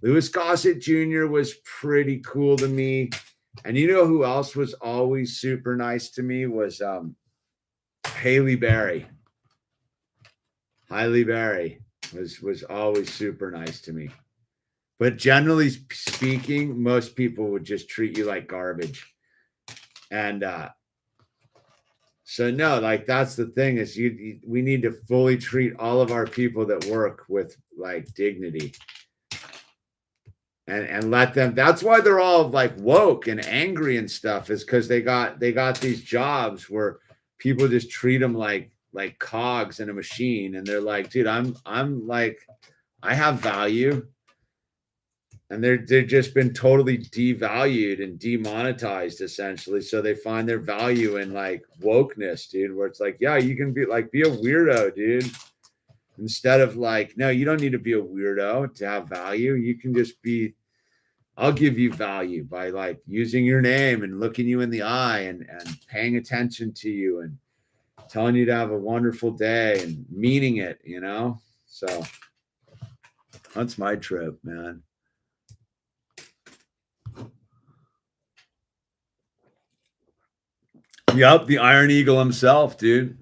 Speaker 1: Louis Gossett Jr. was pretty cool to me. And you know who else was always super nice to me was Haley Berry. Hailey Berry was always super nice to me. But generally speaking, most people would just treat you like garbage. And so no, like that's the thing is we need to fully treat all of our people that work with like dignity. And let them, that's why they're all like woke and angry and stuff, is because they got these jobs where people just treat them like cogs in a machine, and they're like, dude, I'm like, I have value. And they've just been totally devalued and demonetized essentially. So they find their value in like wokeness, dude, where it's like, yeah, you can be a weirdo, dude. Instead of like, no, you don't need to be a weirdo to have value. You can just be, I'll give you value by like using your name and looking you in the eye and paying attention to you and telling you to have a wonderful day and meaning it, you know? So that's my trip, man. Yep, the Iron Eagle himself, dude.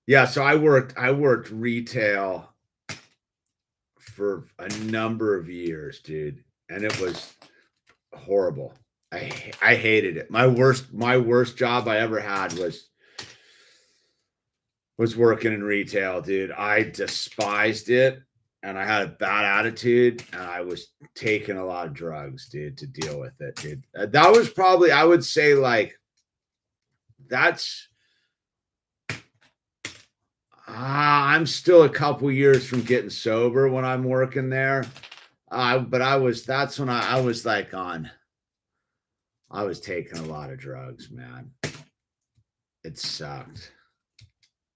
Speaker 1: Yeah, so I worked retail for a number of years, dude, and it was horrible. I hated it. My worst job I ever had was working in retail, dude. I despised it, and I had a bad attitude, and I was taking a lot of drugs, dude, to deal with it, dude. That was probably, I would say, like, that's I'm still a couple years from getting sober when I'm working there. But that's when I was like I was taking a lot of drugs, man. It sucked.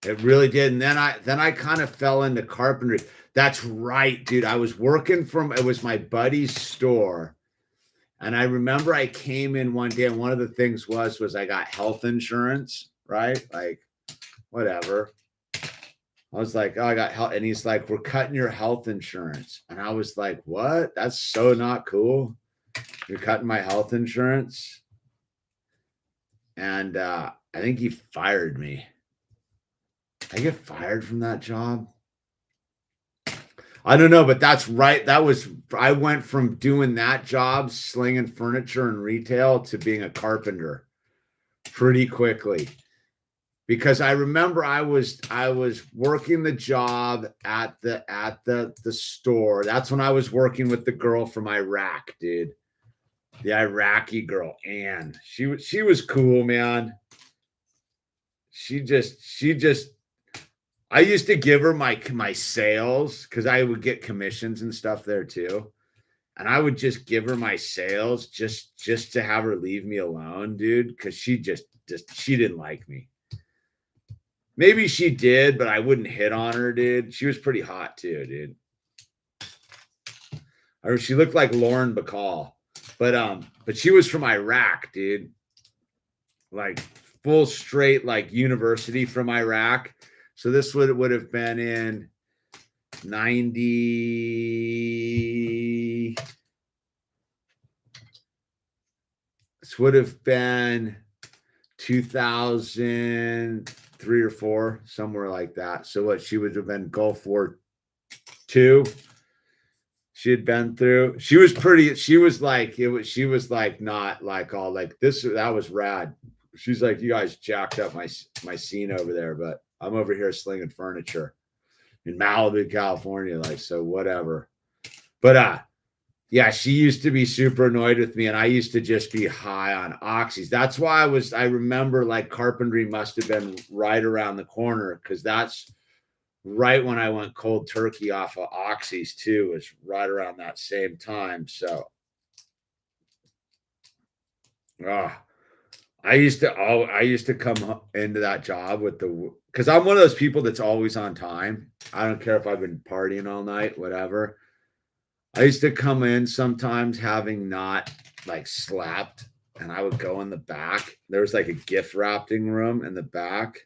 Speaker 1: It really did. And then I kind of fell into carpentry. That's right, dude. I was working it was my buddy's store. And I remember I came in one day, and one of the things was I got health insurance, right? Like, whatever. I was like, oh, I got health. And he's like, we're cutting your health insurance. And I was like, what? That's so not cool. You're cutting my health insurance. And I think he fired me. I get fired from that job. I don't know, but that's right. I went from doing that job, slinging furniture and retail, to being a carpenter pretty quickly. Because I remember I was working the job at the store. That's when I was working with the girl from Iraq, dude. The Iraqi girl, Anne. She was cool, man. She just I used to give her my sales because I would get commissions and stuff there too. And I would just give her my sales just to have her leave me alone, dude, because she just she didn't like me. Maybe she did, but I wouldn't hit on her, dude. She was pretty hot too, dude. Or she looked like Lauren Bacall, but she was from Iraq, dude. Like full straight, like university from Iraq. So this would have been in 90. This would have been 2003 or 4, somewhere like that. So what, she would have been Gulf War II. She had been through. She was pretty. She was like it was. She was like not like all like this. That was rad. She's like, you guys jacked up my scene over there, but I'm over here slinging furniture in Malibu, California. Like, so whatever. But yeah, she used to be super annoyed with me, and I used to just be high on oxys. That's why I remember like carpentry must have been right around the corner, because that's right when I went cold turkey off of oxys too, was right around that same time. So I used to come into that job with because I'm one of those people that's always on time. I don't care if I've been partying all night, whatever. I used to come in sometimes having not like slept, and I would go in the back. There was like a gift wrapping room in the back.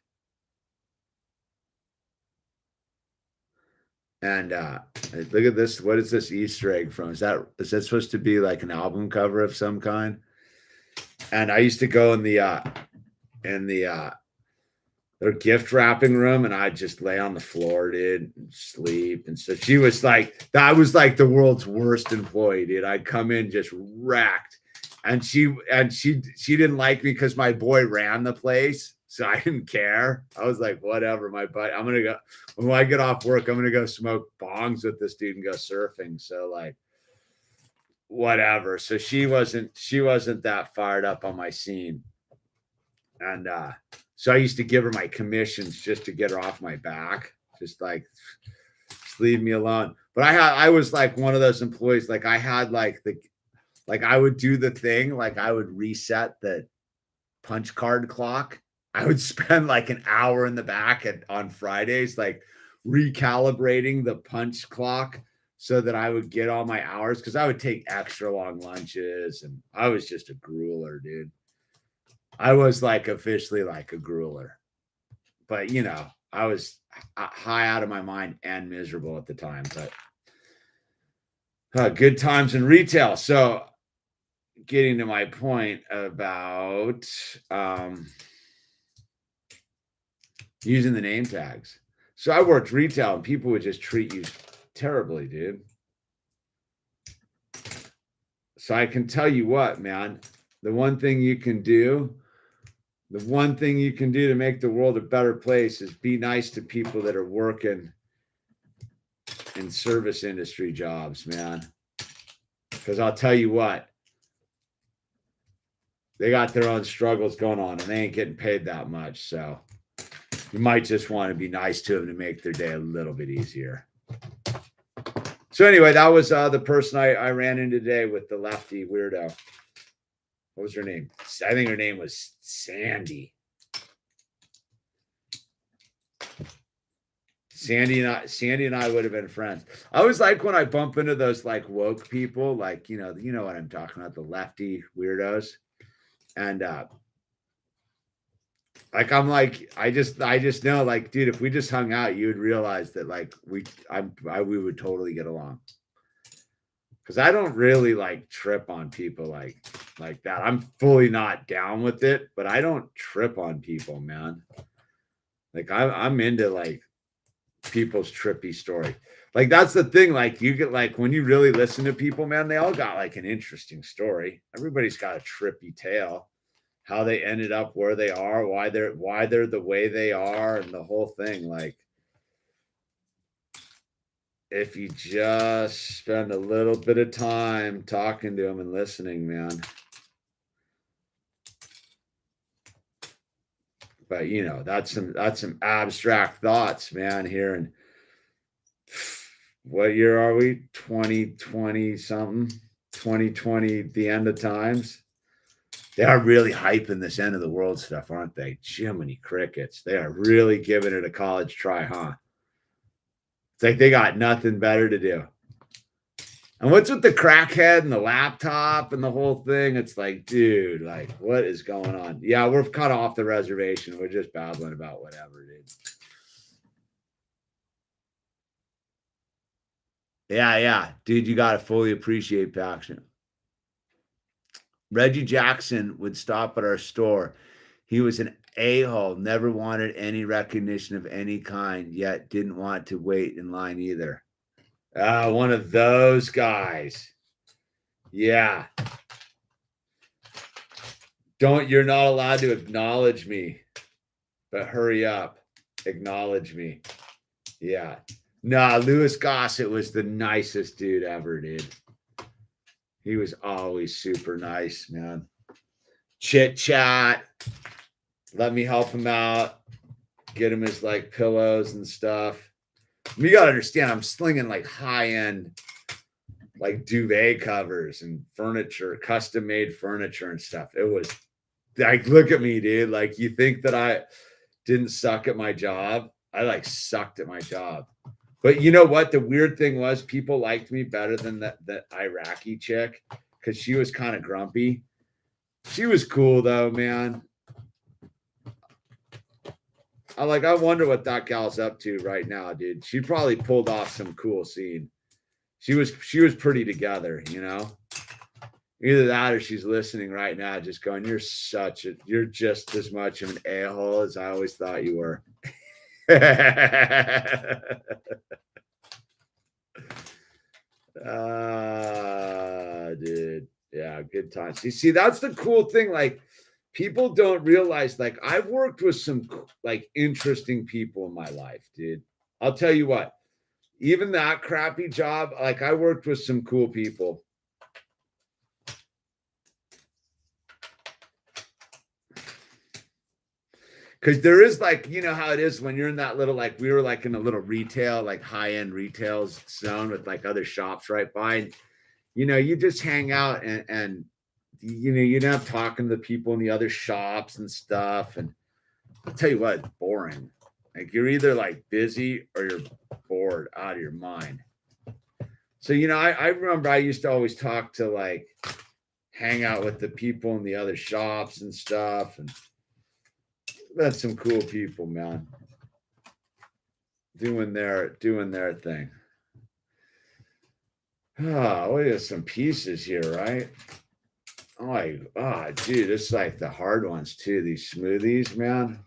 Speaker 1: And look at this. What is this Easter egg from? Is that supposed to be like an album cover of some kind? And I used to go in their gift wrapping room, and I'd just lay on the floor, dude, and sleep. And so she was like, that was like the world's worst employee, dude. I'd come in just wrecked. And she didn't like me because my boy ran the place. So I didn't care. I was like, whatever, my butt. I'm gonna go when I get off work, I'm gonna go smoke bongs with this dude and go surfing. So like whatever. So she wasn't that fired up on my scene. And so I used to give her my commissions just to get her off my back. Just like just leave me alone. But I was like one of those employees, like I had like I would do the thing, like I would reset the punch card clock. I would spend like an hour in the back on Fridays, like recalibrating the punch clock so that I would get all my hours, because I would take extra long lunches, and I was just a grueler, dude. I was like officially like a grueler, but you know, I was high out of my mind and miserable at the time, but good times in retail. So getting to my point about using the name tags. So I worked retail, and people would just treat you terribly, dude. So I can tell you what, man, the one thing you can do to make the world a better place is be nice to people that are working in service industry jobs, man. Because I'll tell you what, they got their own struggles going on, and they ain't getting paid that much. So you might just want to be nice to them to make their day a little bit easier. So anyway, that was the person I ran into today with the lefty weirdo. What was her name? I think her name was Sandy. Sandy and I would have been friends. I always like when I bump into those like woke people, like you know what I'm talking about, the lefty weirdos. And like I'm like, I just know, like, dude, if we just hung out, you would realize that like we would totally get along. Because I don't really like trip on people like that. I'm fully not down with it, but I don't trip on people, man. Like I'm into like people's trippy story. Like that's the thing. Like you get like when you really listen to people, man, they all got like an interesting story. Everybody's got a trippy tale. How they ended up where they are, why they're the way they are, and the whole thing. Like if you just spend a little bit of time talking to them and listening, man, But you know, that's some abstract thoughts, man, here. And what year are we? 2020 something, 2020, the end of times. They are really hyping this end of the world stuff, aren't they? Jiminy crickets. They are really giving it a college try, huh? It's like they got nothing better to do. And what's with the crackhead and the laptop and the whole thing? It's like, dude, like, what is going on? Yeah, we're kind of off the reservation. We're just babbling about whatever, dude. Yeah. Dude, you got to fully appreciate passion. Reggie Jackson would stop at our store. He was an a-hole, never wanted any recognition of any kind, yet didn't want to wait in line either. One of those guys. Yeah. You're not allowed to acknowledge me, but hurry up. Acknowledge me. Yeah. Nah, Louis Gossett was the nicest dude ever, dude. He was always super nice, man. Chit chat. Let me help him out. Get him his like pillows and stuff. You gotta understand, I'm slinging like high-end like duvet covers and furniture, custom-made furniture and stuff. It was like, look at me, dude. Like, you think that I didn't suck at my job? I like sucked at my job. But you know what? The weird thing was people liked me better than that Iraqi chick because she was kind of grumpy. She was cool though, man. I wonder what that gal's up to right now, dude. She probably pulled off some cool scene. She was pretty together, you know. Either that or she's listening right now, just going, you're just as much of an a-hole as I always thought you were. Dude. Yeah, good times. You see, that's the cool thing. Like, people don't realize, like, I've worked with some like interesting people in my life, dude. I'll tell you what, even that crappy job, like, I worked with some cool people. Because there is, like, you know how it is when you're in that little, like, we were like in a little retail, like high-end retail zone with like other shops right by. And, you know, you just hang out and you know, you'd have talking to the people in the other shops and stuff. And I'll tell you what, it's boring. Like, you're either like busy or you're bored out of your mind. So, you know, I remember I used to always talk to, like, hang out with the people in the other shops and stuff. And that's some cool people, man. Doing their thing. Oh, look at some pieces here, right? Dude, it's like the hard ones too. These smoothies, man.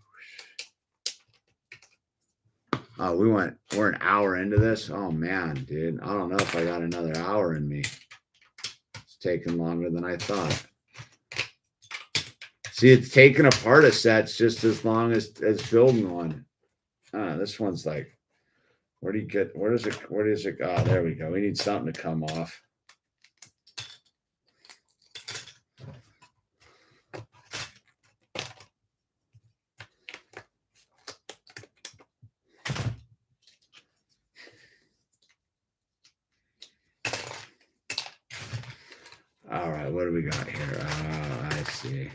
Speaker 1: Oh, we're an hour into this. Oh man, dude. I don't know if I got another hour in me. It's taking longer than I thought. See, it's taking apart a set's just as long as building one. This one's like, where is it? Oh, there we go. We need something to come off. All right, what do we got here? I see.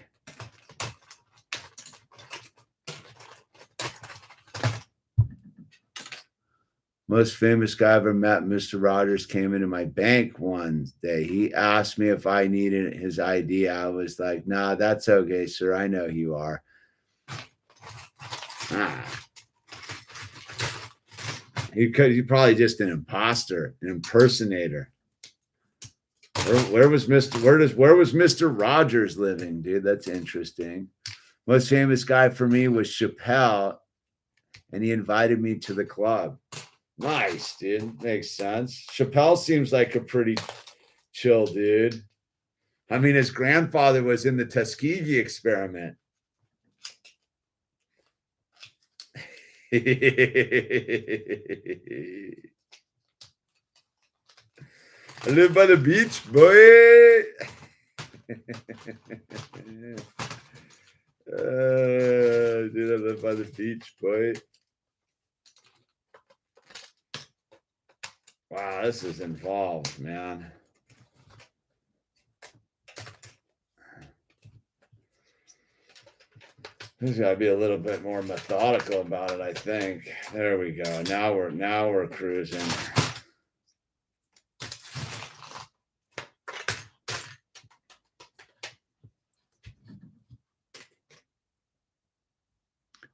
Speaker 1: Most famous guy I ever met, Mr. Rogers, came into my bank one day. He asked me if I needed his ID. I was like, nah, that's okay, sir. I know who you are. He's probably just an imposter, an impersonator. Where was Mr. Rogers living, dude? That's interesting. Most famous guy for me was Chappelle, and he invited me to the club. Nice, dude. Makes sense. Chappelle seems like a pretty chill dude. I mean, his grandfather was in the Tuskegee experiment. I live by the beach, boy. Dude, I live by the beach, boy. Wow, this is involved, man. There's got to be a little bit more methodical about it, I think. There we go. Now we're cruising.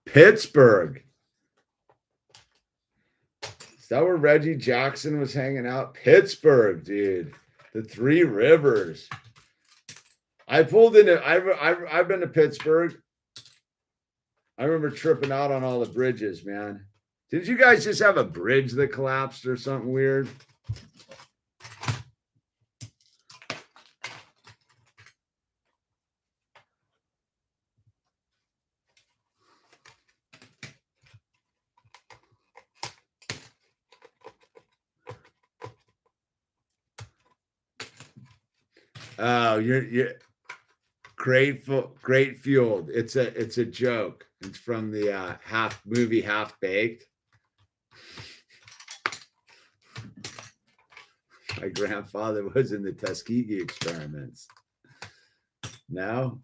Speaker 1: Pittsburgh. Is that where Reggie Jackson was hanging out? Pittsburgh, dude. The Three Rivers. I pulled into. I've been to Pittsburgh. I remember tripping out on all the bridges, man. Did you guys just have a bridge that collapsed or something weird? Oh, you're great fueled. It's a joke. It's from the movie Half Baked. My grandfather was in the Tuskegee experiments. No?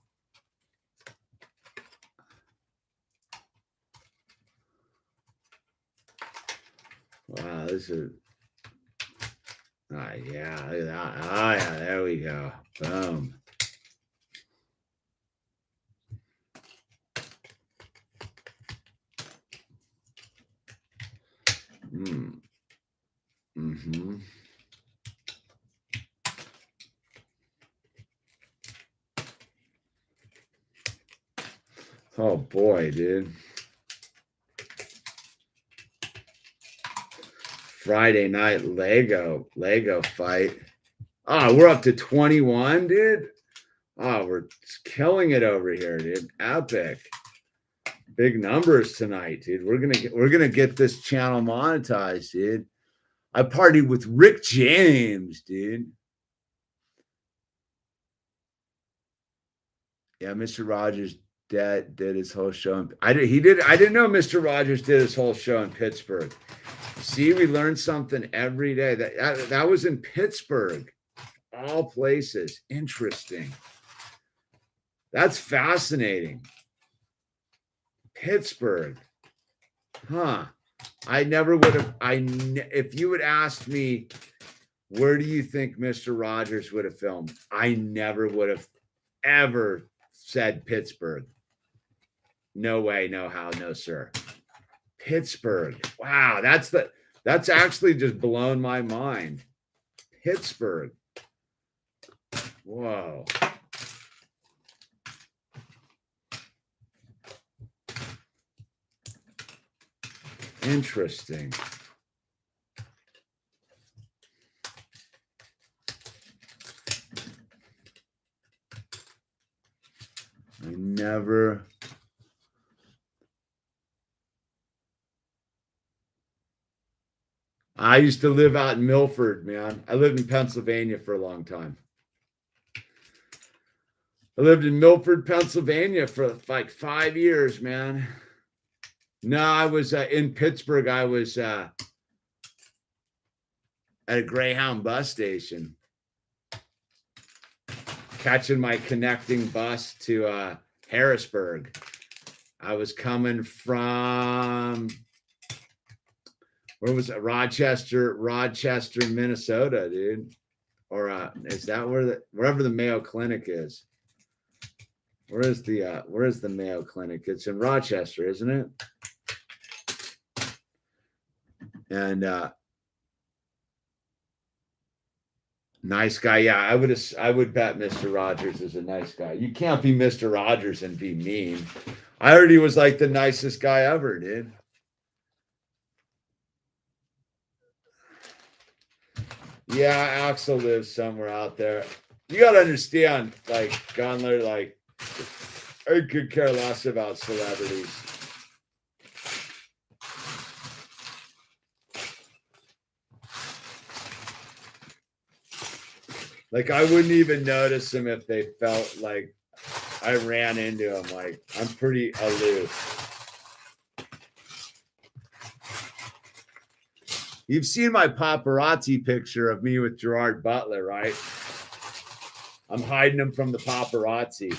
Speaker 1: Wow, this is yeah, look at that. Oh yeah, there we go. Boom. Mm-hmm. Oh boy, dude. Friday night Lego fight. Oh, we're up to 21, dude. Oh, we're killing it over here, dude. Epic. Big numbers tonight, dude. We're gonna get this channel monetized, dude. I partied with Rick James, dude. Yeah, Mr. Rogers did his whole show. I didn't know Mr. Rogers did his whole show in Pittsburgh. See, we learned something every day. That was in Pittsburgh, all places. Interesting. That's fascinating. Pittsburgh, huh? I never would have. If you had asked me, where do you think Mr. Rogers would have filmed? I never would have ever said Pittsburgh. No way, no how, no sir. Pittsburgh. Wow, that's actually just blown my mind. Pittsburgh. Whoa. Interesting. I used to live out in Milford, man. I lived in Pennsylvania for a long time. I lived in Milford, Pennsylvania for like 5 years, man. No, I was in Pittsburgh. I was at a Greyhound bus station, catching my connecting bus to Harrisburg. I was coming from, where was it? Rochester, Minnesota, dude. Or is that wherever the Mayo Clinic is? Where is the Mayo Clinic? It's in Rochester, isn't it? And nice guy. Yeah, I would bet Mr. Rogers is a nice guy. You can't be Mr. Rogers and be mean. I heard he was like the nicest guy ever, dude. Yeah, Axel lives somewhere out there. You got to understand, like, Gunler, like, I could care less about celebrities. Like, I wouldn't even notice them if they felt like I ran into him. Like, I'm pretty aloof. You've seen my paparazzi picture of me with Gerard Butler, right? I'm hiding him from the paparazzi.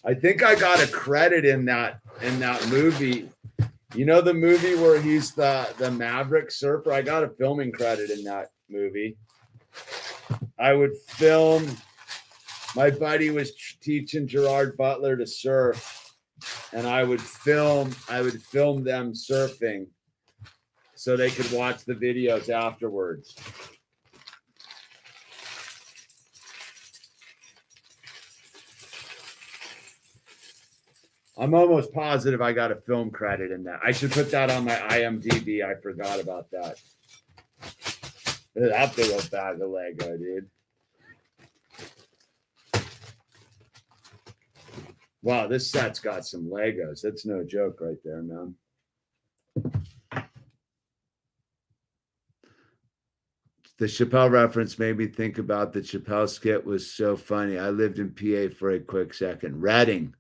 Speaker 1: I think I got a credit in that movie. You know the movie where he's the Maverick surfer? I got a filming credit in that movie. I would film. My buddy was teaching Gerard Butler to surf, and I would film them surfing so they could watch the videos afterwards. I'm almost positive I got a film credit in that. I should put that on my IMDb. I forgot about that. That big old bag of Lego, dude. Wow, this set's got some Legos. That's no joke right there, man. The Chappelle reference made me think about the Chappelle skit was so funny. I lived in PA for a quick second. Reading.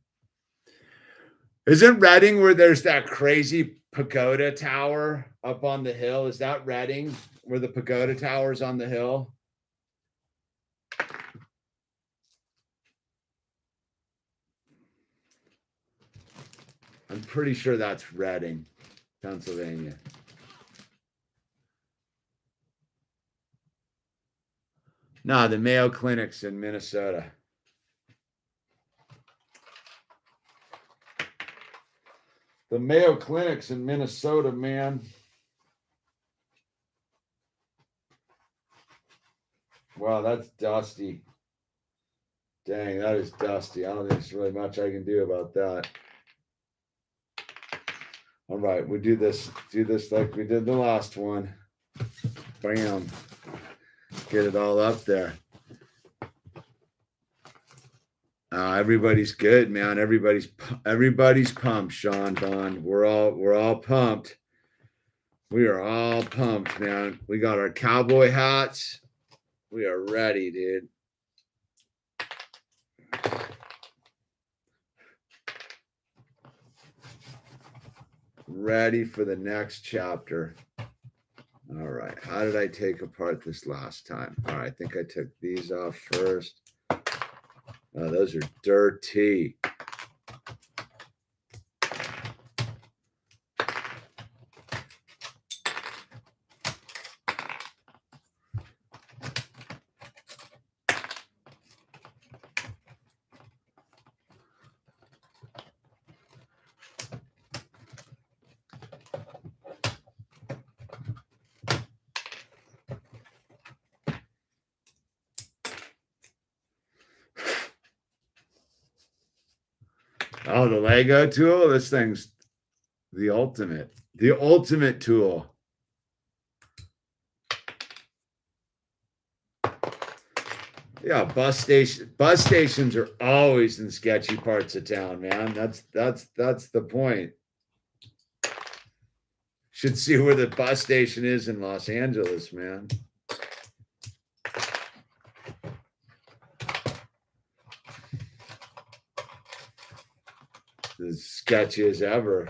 Speaker 1: Isn't Reading where there's that crazy pagoda tower up on the hill? Is that Reading where the pagoda tower's on the hill? I'm pretty sure that's Reading, Pennsylvania. No, the Mayo Clinic's in Minnesota. The Mayo Clinic's in Minnesota, man. Wow, that's dusty. Dang, that is dusty. I don't think there's really much I can do about that. All right, we do this like we did the last one. Bam. Get it all up there. Everybody's good, man. Everybody's pumped, Sean Bond. We're all pumped. We are all pumped, man. We got our cowboy hats. We are ready, dude. Ready for the next chapter. All right. How did I take apart this last time? All right. I think I took these off first. Oh, those are dirty. Oh, the Lego tool. This thing's the ultimate tool. Yeah, bus stations are always in sketchy parts of town, man. That's the point. Should see where the bus station is in Los Angeles, man. As sketchy as ever.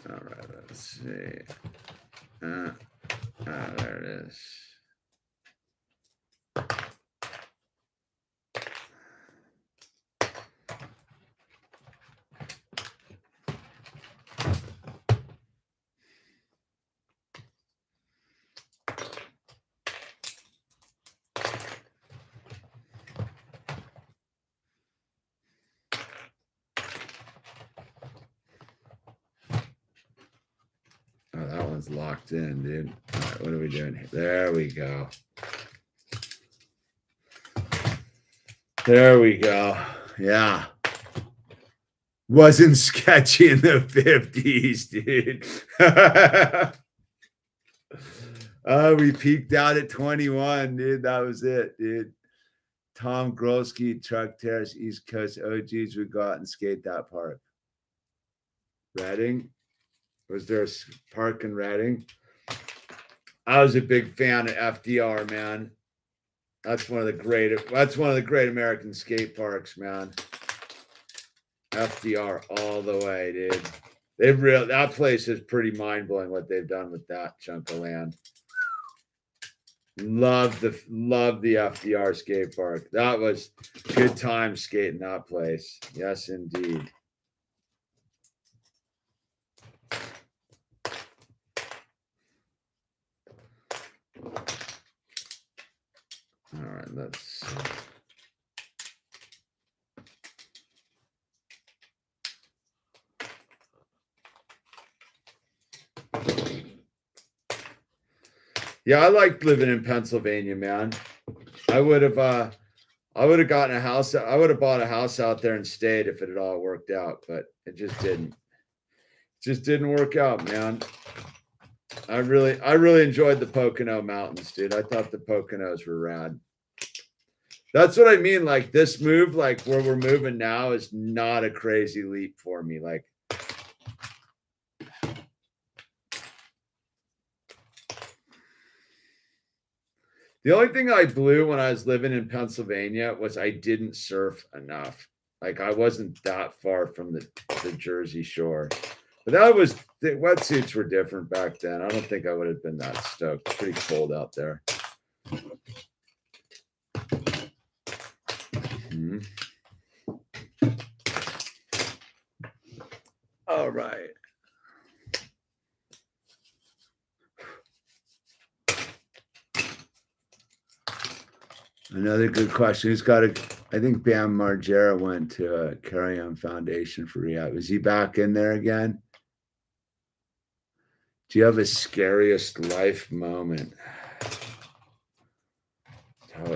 Speaker 1: All right, let's see. There it is. Oh, that one's locked in, dude. All right, what are we doing here? There we go. There we go. Yeah. Wasn't sketchy in the 50s, dude. We peaked out at 21, dude. That was it, dude. Tom Grolski, Truck Terrace, East Coast OGs would go out and skate that park. Reading? Was there a park in Reading? I was a big fan of FDR, man. That's one of the great American skate parks, man. FDR all the way, dude. That place is pretty mind-blowing what they've done with that chunk of land. Love the FDR skate park. That was good time skating that place. Yes, indeed. All right, let's. Yeah, I liked living in Pennsylvania, man. I would have gotten a house. I would have bought a house out there and stayed if it had all worked out, but it just didn't. It just didn't work out, man. I really enjoyed the Pocono Mountains, dude. I thought the Poconos were rad. That's what I mean. Like this move, like where we're moving now, is not a crazy leap for me. Like. The only thing I blew when I was living in Pennsylvania was I didn't surf enough. Like I wasn't that far from the Jersey Shore. But the wetsuits were different back then. I don't think I would have been that stoked. It's pretty cold out there. Mm-hmm. All right. Another good question. I think Bam Margera went to Carry On Foundation for rehab. Is he back in there again? Do you have a scariest life moment?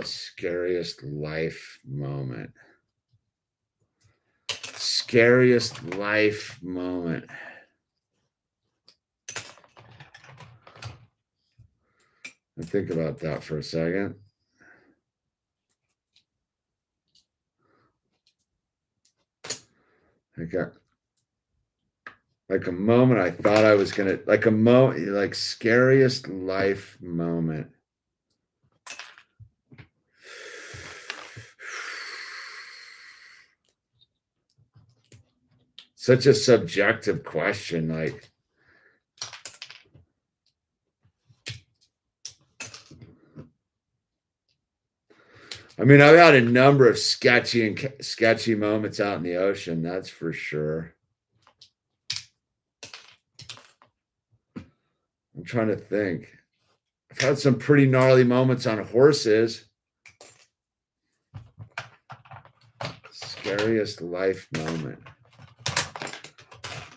Speaker 1: Scariest life moment. Scariest life moment. I'll think about that for a second. Like a moment I thought I was gonna, like scariest life moment. Such a subjective question. Like, I mean, I've had a number of sketchy moments out in the ocean. That's for sure. I'm trying to think. I've had some pretty gnarly moments on horses. Scariest life moment.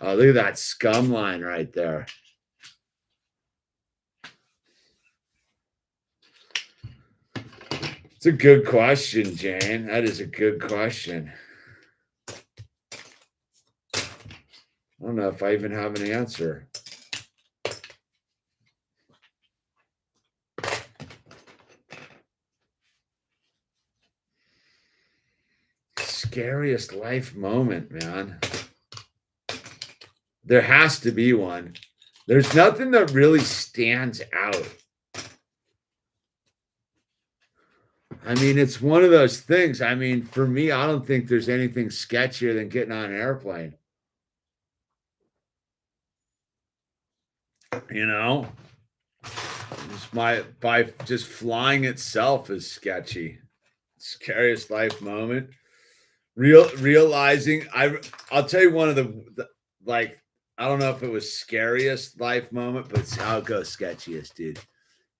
Speaker 1: Oh, look at that scum line right there. It's a good question, Jane. That is a good question. I don't know if I even have an answer. Scariest life moment, man. There has to be one. There's nothing that really stands out. I mean, it's one of those things. I mean, for me, I don't think there's anything sketchier than getting on an airplane. You know, just flying itself is sketchy. Scariest life moment. Realizing I'll tell you one of the like, I don't know if it was scariest life moment, but it's how it goes sketchiest, dude.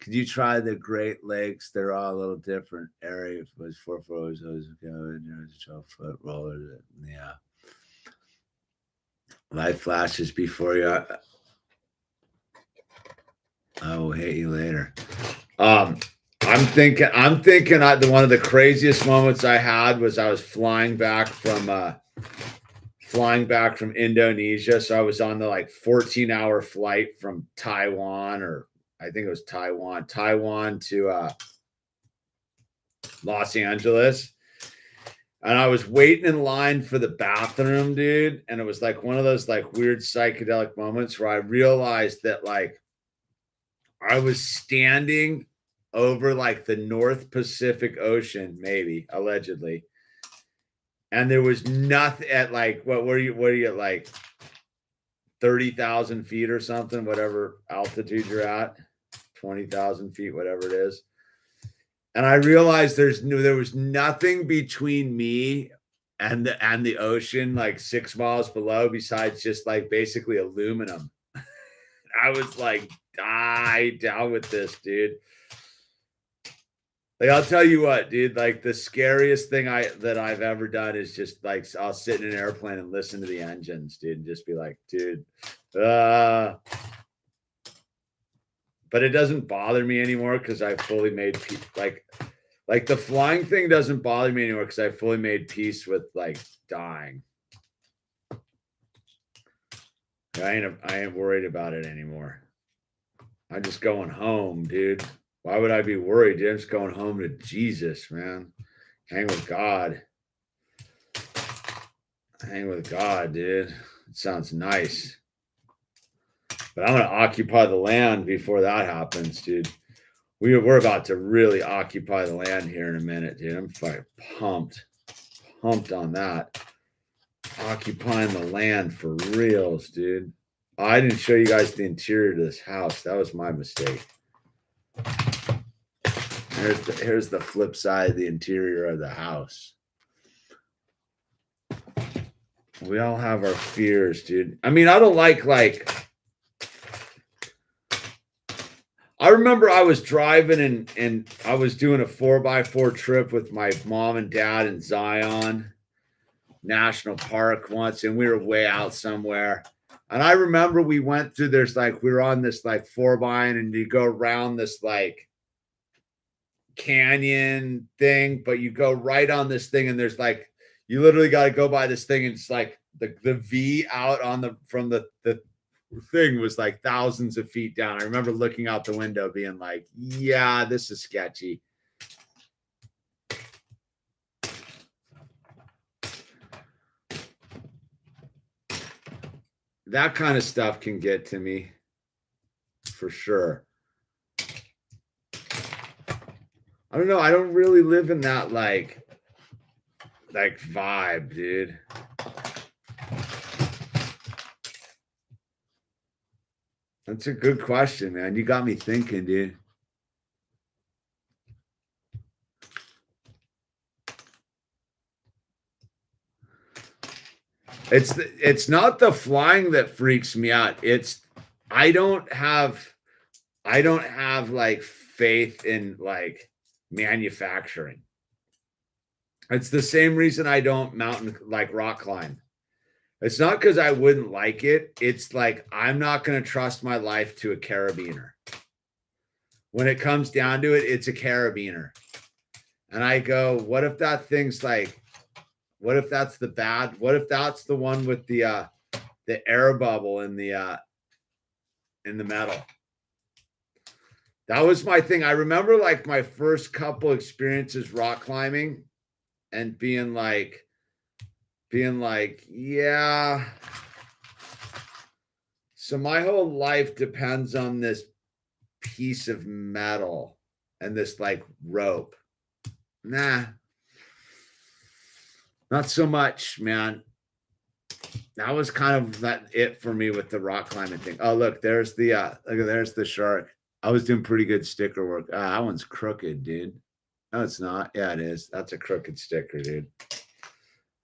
Speaker 1: Could you try the Great Lakes? They're all a little different area. It was 4 floors, those go, there's a 12-foot roller. Yeah. Life flashes before you. I will hit you later. I'm thinking one of the craziest moments I had was I was flying back from Indonesia. So I was on the 14-hour flight from Taiwan, or I think it was Taiwan to Los Angeles. And I was waiting in line for the bathroom, dude. And it was like one of those like weird psychedelic moments where I realized that like I was standing over like the North Pacific Ocean, maybe allegedly. And there was nothing at like, what are you at like 30,000 feet or something, whatever altitude you're at, 20,000 feet, whatever it is. And I realized there was nothing between me and the ocean, like 6 miles below, besides just like basically aluminum. I was like, die down with this, dude. Like, I'll tell you what, dude, like the scariest thing that I've ever done is just like, I'll sit in an airplane and listen to the engines, dude, and just be like, dude, but it doesn't bother me anymore because I fully made peace. Like the flying thing doesn't bother me anymore because I fully made peace with like dying. I ain't worried about it anymore. I'm just going home, dude. Why would I be worried, dude? I'm just going home to Jesus, man. Hang with God. Hang with God, dude. It sounds nice. But I'm going to occupy the land before that happens, dude. We're about to really occupy the land here in a minute, dude. I'm fucking pumped on that. Occupying the land for reals, dude. I didn't show you guys the interior to this house. That was my mistake. Here's the flip side of the interior of the house. We all have our fears, dude. I mean, I don't like I remember I was driving and I was doing a 4x4 trip with my mom and dad in Zion National Park once, and we were way out somewhere. And I remember we went through, we were on this like 4x, and you go around this like canyon thing, but you go right on this thing, and there's like, you literally got to go by this thing, and it's like the V out on from the thing was like thousands of feet down. I remember looking out the window being like, yeah, this is sketchy. That kind of stuff can get to me for sure. I don't know. I don't really live in that like vibe, dude. That's a good question, man. You got me thinking, dude. It's not the flying that freaks me out. It's I don't have like faith in like manufacturing. It's the same reason I don't rock climb. It's not because I wouldn't like it. It's like I'm not going to trust my life to a carabiner. When it comes down to it, it's a carabiner. And I go, what if that thing's like, what if that's the bad? What if that's the one with the air bubble in the metal? That was my thing. I remember like my first couple experiences rock climbing and being like, yeah. So my whole life depends on this piece of metal and this like rope. Nah, not so much, man. That was kind of it for me with the rock climbing thing. Oh, look, there's there's the shark. I was doing pretty good sticker work. That one's crooked, dude. No, it's not. Yeah, it is. That's a crooked sticker, dude.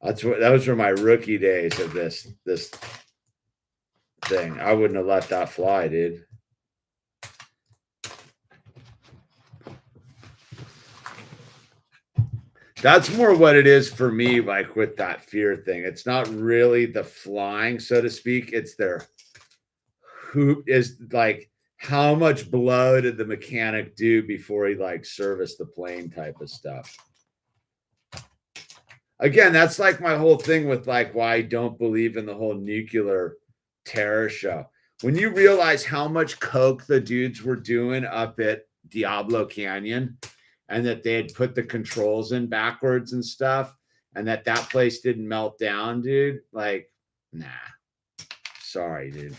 Speaker 1: That was from my rookie days of this thing. I wouldn't have let that fly, dude. That's more what it is for me, like with that fear thing. It's not really the flying, so to speak. It's their hoop is like, how much blow did the mechanic do before he like serviced the plane type of stuff. Again, that's like my whole thing with like why I don't believe in the whole nuclear terror show. When you realize how much coke the dudes were doing up at Diablo Canyon and that they had put the controls in backwards and stuff, and that place didn't melt down, dude. Like, nah, sorry, dude.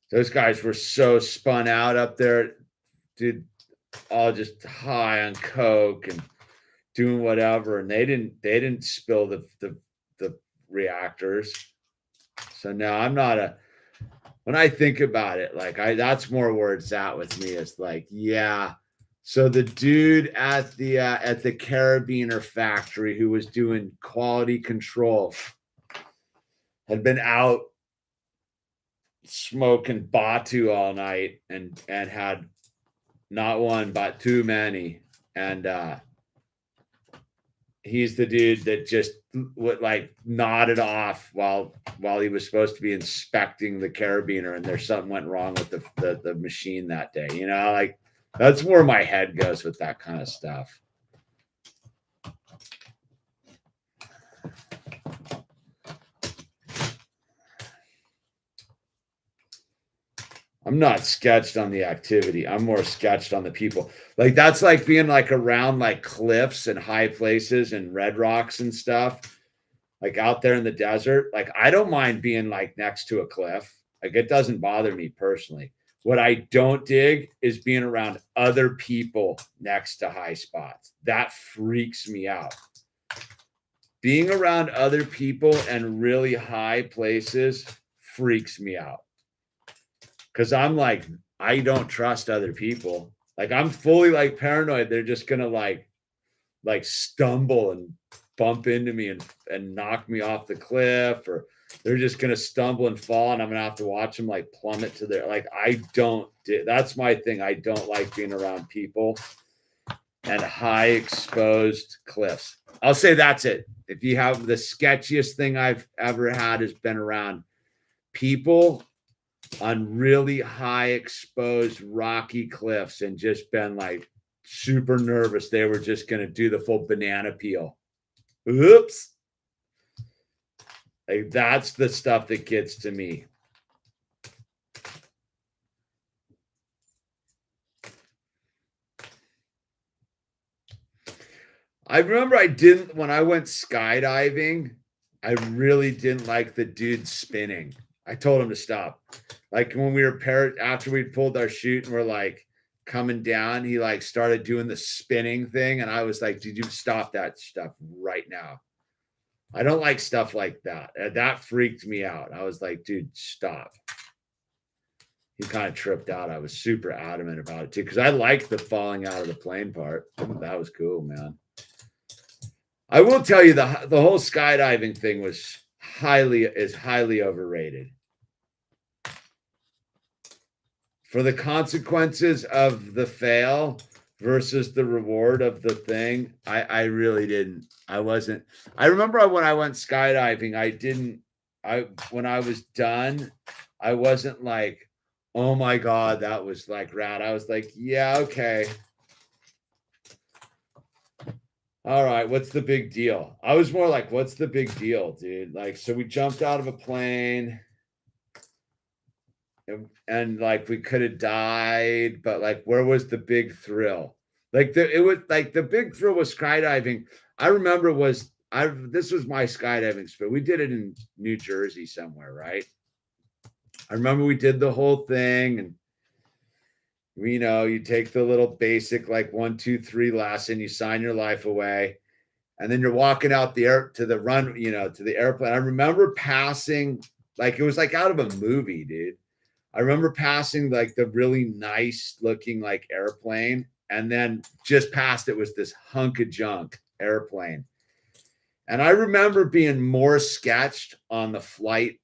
Speaker 1: Those guys were so spun out up there, dude, all just high on coke and doing whatever, and they didn't spill the reactors. So no, I'm not when I think about it, like that's more where it's at with me. It's like, yeah. So the dude at the carabiner factory who was doing quality control had been out smoking Batu all night and had not one but too many, and he's the dude that just would like nodded off while he was supposed to be inspecting the carabiner, and there's something went wrong with the machine that day. You know, like that's where my head goes with that kind of stuff. I'm not sketched on the activity. I'm more sketched on the people. Like that's like being like around like cliffs and high places and red rocks and stuff, like out there in the desert. Like I don't mind being like next to a cliff. Like it doesn't bother me personally. What I don't dig is being around other people next to high spots. That freaks me out. Being around other people and really high places freaks me out. Because I'm like, I don't trust other people. Like I'm fully like paranoid. They're just gonna like stumble and bump into me and knock me off the cliff, or they're just gonna stumble and fall, and I'm gonna have to watch them like plummet to their like. That's my thing. I don't like being around people and high exposed cliffs. I'll say that's it. If you have the sketchiest thing I've ever had has been around people on really high exposed rocky cliffs and just been like super nervous they were just going to do the full banana peel. Oops. Like that's the stuff that gets to me. I remember when I went skydiving, I really didn't like the dude spinning. I told him to stop. Like when we were after we'd pulled our chute and we're like coming down, he like started doing the spinning thing. And I was like, did you stop that stuff right now? I don't like stuff like that. That freaked me out. I was like, dude, stop. He kind of tripped out. I was super adamant about it too, because I liked the falling out of the plane part. That was cool, man. I will tell you the whole skydiving thing is highly overrated. For the consequences of the fail versus the reward of the thing, I really didn't. I wasn't. I remember when I went skydiving, when I was done, I wasn't like, oh my God, that was like rad. I was like, yeah, okay. All right, what's the big deal? I was more like, what's the big deal, dude? Like, so we jumped out of a plane and like we could have died, but like, where was the big thrill? Like the big thrill was skydiving. I remember this was my skydiving spin. We did it in New Jersey somewhere, right? I remember we did the whole thing, and you take the little basic like 1, 2, 3 lesson, you sign your life away, and then you're walking out to the airplane. I remember passing, like it was like out of a movie, dude. I remember passing like the really nice looking like airplane, and then just past it was this hunk of junk airplane. And I remember being more sketched on the flight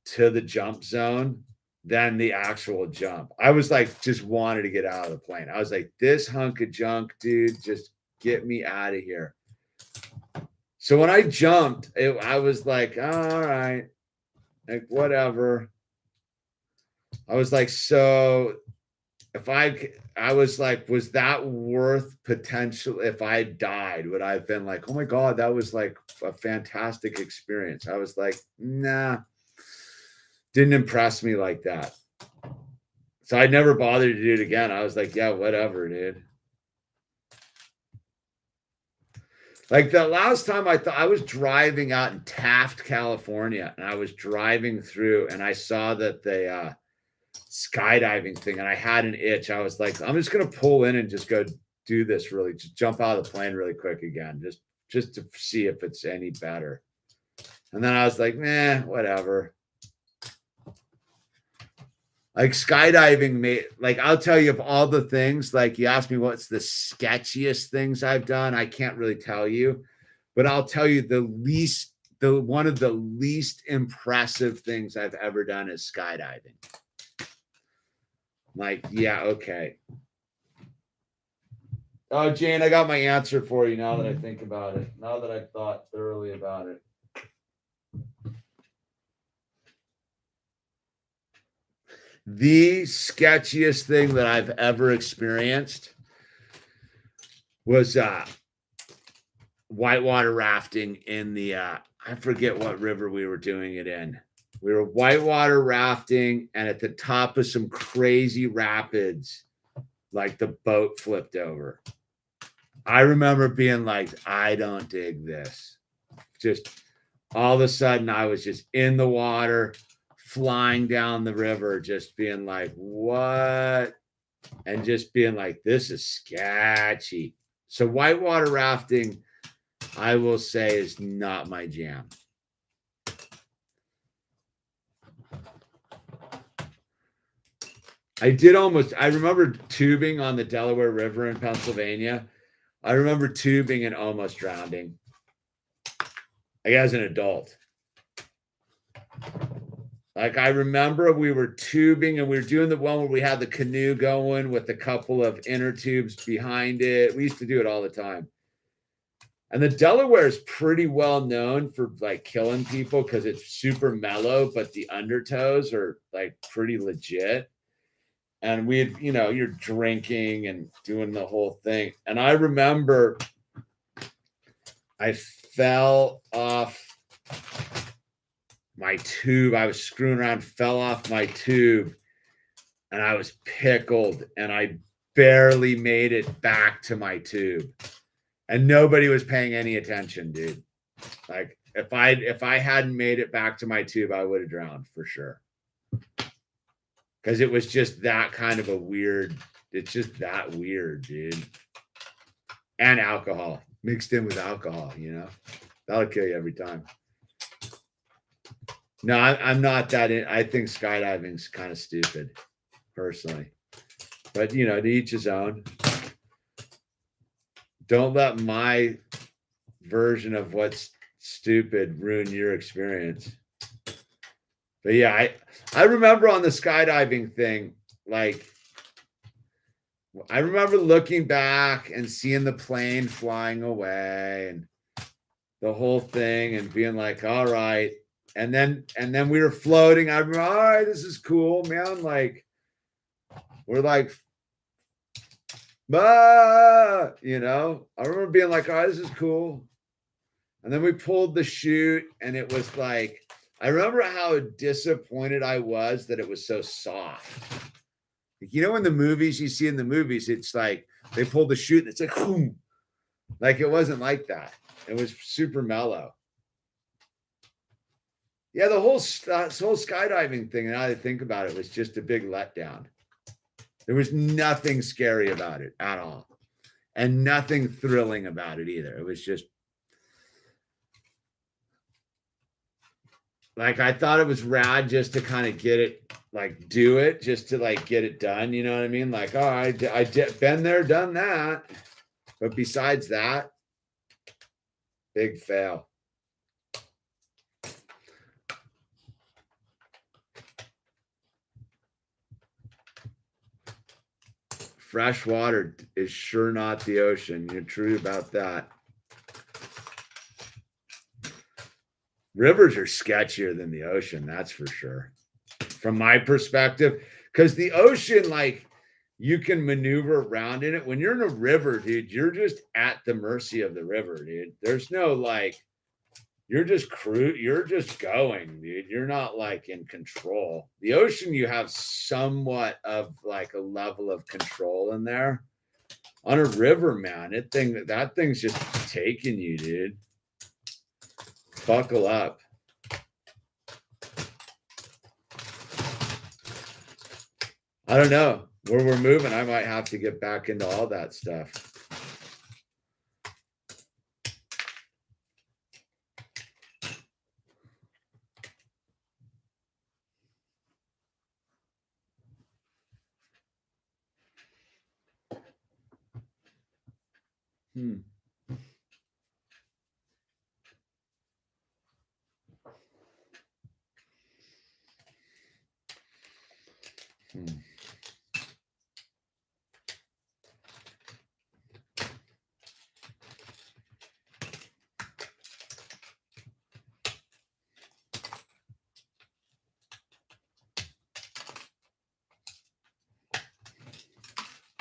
Speaker 1: to the jump zone than the actual jump. I was like, just wanted to get out of the plane. I was like, this hunk of junk, dude, just get me out of here. So when I jumped, I was like, all right, like whatever. I was like, so I was like, was that worth potential? If I died, would I have been like, oh my God, that was like a fantastic experience? I was like, nah, didn't impress me like that. So I never bothered to do it again. I was like, yeah, whatever, dude. Like the last time I thought I was driving out in Taft, California, and I was driving through and I saw that the skydiving thing and I had an itch. I was like, I'm just going to pull in and just go do this really, just jump out of the plane really quick again, just to see if it's any better. And then I was like, nah, whatever. Like skydiving, like I'll tell you of all the things, like you asked me what's the sketchiest things I've done. I can't really tell you, but I'll tell you one of the least impressive things I've ever done is skydiving. Like, yeah, okay. Oh, Jane, I got my answer for you now that I think about it. Now that I've thought thoroughly about it. The sketchiest thing that I've ever experienced was whitewater rafting in the I forget what river we were doing it in. We were whitewater rafting, and at the top of some crazy rapids, like the boat flipped over. I remember being like, I don't dig this. Just all of a sudden, I was just in the water, flying down the river, just being like, what? And just being like, this is sketchy. So whitewater rafting, I will say, is not my jam. I remember tubing on the Delaware River in Pennsylvania. I remember tubing and almost drowning. Like as an adult. Like I remember we were tubing and we were doing the one where we had the canoe going with a couple of inner tubes behind it. We used to do it all the time. And the Delaware is pretty well known for like killing people because it's super mellow, but the undertows are like pretty legit. And we'd, you're drinking and doing the whole thing. And I remember I fell off my tube. I was screwing around, fell off my tube, and I was pickled, and I barely made it back to my tube. And nobody was paying any attention, dude. Like if I hadn't made it back to my tube, I would have drowned for sure. Because it was just that kind of it's just that weird, dude. And alcohol mixed in with alcohol, that'll kill you every time. No, I'm not that I think skydiving's kind of stupid, personally. But, to each his own. Don't let my version of what's stupid ruin your experience. But yeah, I remember on the skydiving thing, like, I remember looking back and seeing the plane flying away and the whole thing and being like, all right. And then we were floating. I remember, all right, this is cool, man. Like, we're like, I remember being like, all right, this is cool. And then we pulled the chute and it was like, I remember how disappointed I was that it was so soft. In the movies, you see in the movies, it's like they pulled the chute and it's like, boom. Like it wasn't like that. It was super mellow. Yeah, the whole skydiving thing, now that I think about it, was just a big letdown. There was nothing scary about it at all. And nothing thrilling about it either. It was just like, I thought it was rad just to kind of get it, like do it, just to like get it done. You know what I mean? Like, oh, I been there, done that. But besides that, big fail. Fresh water is sure not the ocean. You're true about that. Rivers are sketchier than the ocean, that's for sure. From my perspective, because the ocean, like, you can maneuver around in it. When you're in a river, dude, you're just at the mercy of the river, dude. There's no like, you're just going, dude. You're not like in control. The ocean, you have somewhat of like a level of control in there. On a river, man, that thing's just taking you, dude. Buckle up. I don't know where we're moving. I might have to get back into all that stuff. Hmm.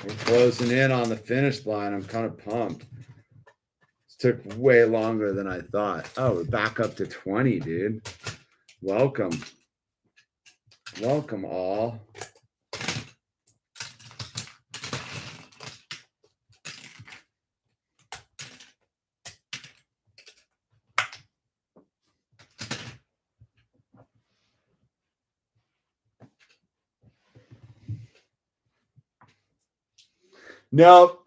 Speaker 1: We're closing in on the finish line. I'm kind of pumped. It took way longer than I thought. Oh, we're back up to 20, dude. Welcome. Welcome all. Nope.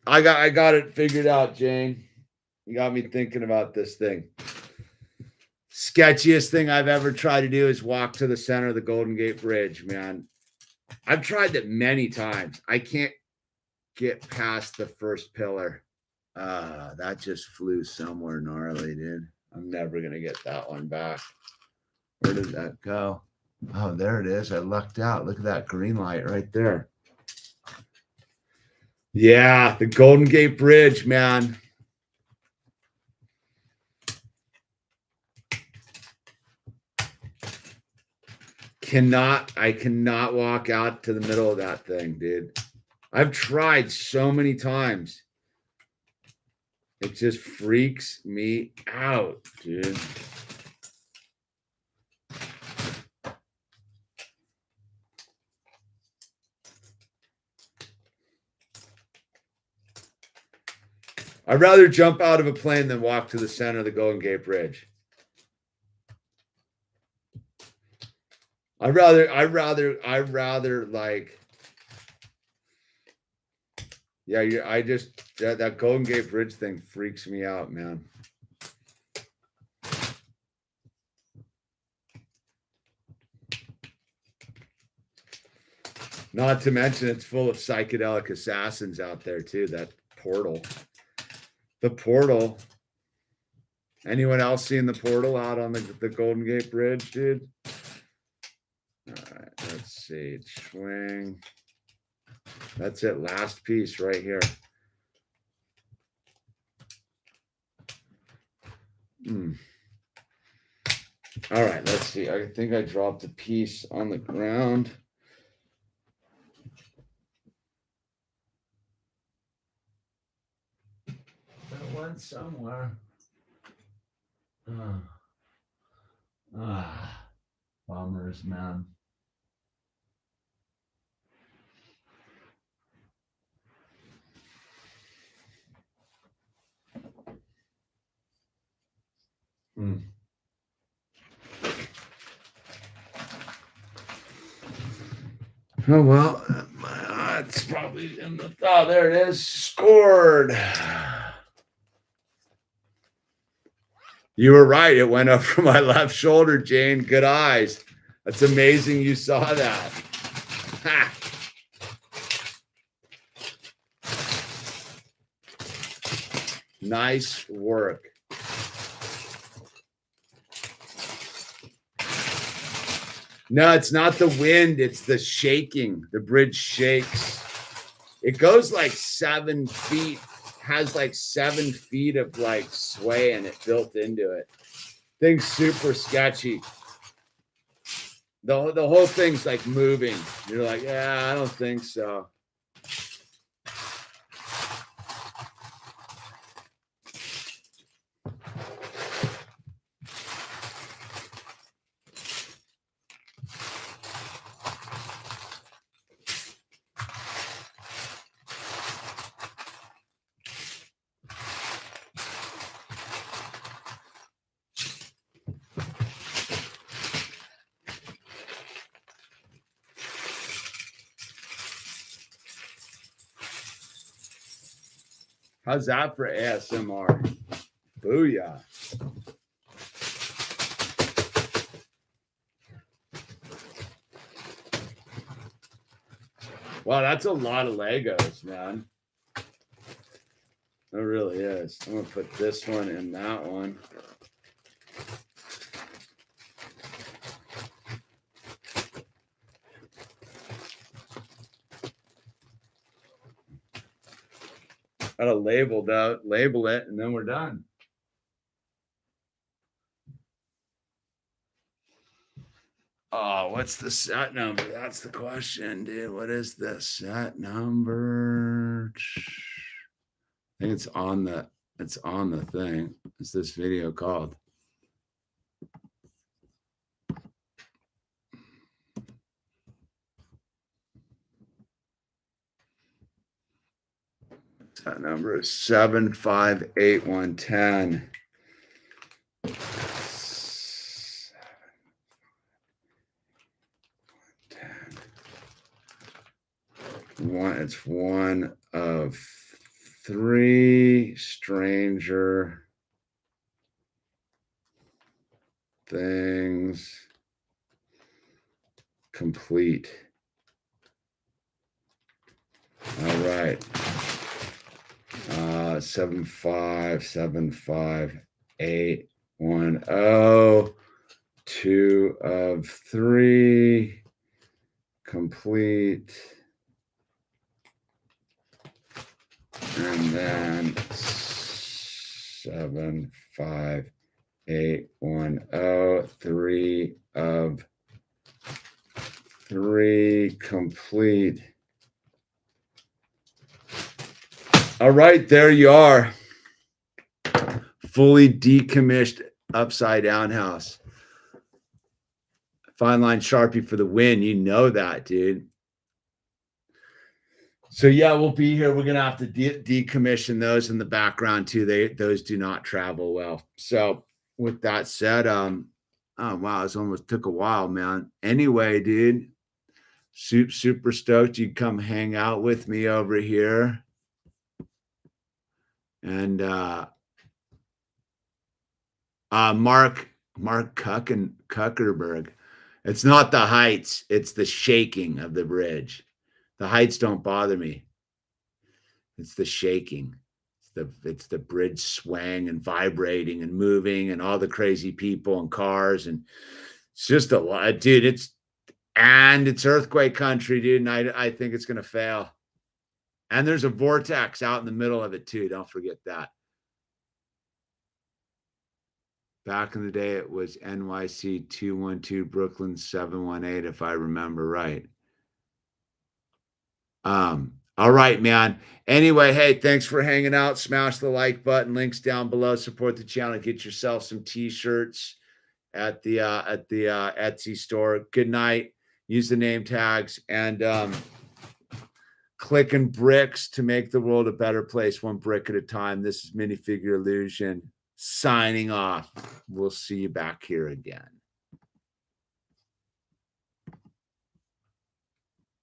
Speaker 1: I got it figured out, Jane. You got me thinking about this thing. Sketchiest thing I've ever tried to do is walk to the center of the Golden Gate Bridge, man. I've tried that many times. I can't get past the first pillar. That just flew somewhere gnarly, dude. I'm never going to get that one back. Where did that go? Oh, there it is. I lucked out. Look at that green light right there. Yeah, the Golden Gate Bridge, man. I cannot walk out to the middle of that thing, dude. I've tried so many times. It just freaks me out, dude. I'd rather jump out of a plane than walk to the center of the Golden Gate Bridge. I'd rather like, yeah, that Golden Gate Bridge thing freaks me out, man. Not to mention it's full of psychedelic assassins out there too, that portal. The portal. Anyone else seen the portal out on the Golden Gate Bridge, dude? All right, let's see. Swing. That's it. Last piece right here. All right, let's see. I think I dropped a piece on the ground. That went somewhere. Bummers, man. Oh, well, it's probably in the, oh, there it is. Scored. You were right. It went up from my left shoulder, Jane. Good eyes. That's amazing you saw that. Ha. Nice work. No, it's not the wind. It's the shaking. The bridge shakes. It goes like 7 feet, has like 7 feet of like sway in it built into it. Thing's super sketchy. The whole thing's like moving. You're like, yeah, I don't think so. How's that for ASMR? Booyah. Wow, that's a lot of Legos, man. It really is. I'm going to put this one in that one. Gotta label it, and then we're done. Oh, what's the set number? That's the question, dude. What is the set number? I think it's on the thing. What's this video called? That number is 75810. It's one of 3 Stranger Things complete. All right. 7575810. 2 of 3 complete. And then 75810. 3 of 3 complete. All right, there you are. Fully decommissioned upside down house. Fine line Sharpie for the win. You know that, dude. So yeah, we'll be here. We're gonna have to decommission those in the background too. Those do not travel well. So with that said, oh wow, this almost took a while, man. Anyway, dude, super stoked you come hang out with me over here. And Mark Kuckerberg. It's not the heights, it's the shaking of the bridge. The heights don't bother me. It's the shaking. It's the bridge swaying and vibrating and moving and all the crazy people and cars. And it's just a lot, dude. It's earthquake country, dude. And I think it's gonna fail. And there's a vortex out in the middle of it too. Don't forget that. Back in the day, it was NYC 212, Brooklyn 718, if I remember right. All right, man. Anyway, hey, thanks for hanging out. Smash the like button. Links down below. Support the channel. Get yourself some t-shirts at the Etsy store. Good night. Use the name tags and clicking bricks to make the world a better place, one brick at a time. This is Minifigure Illusion signing off. We'll see you back here again.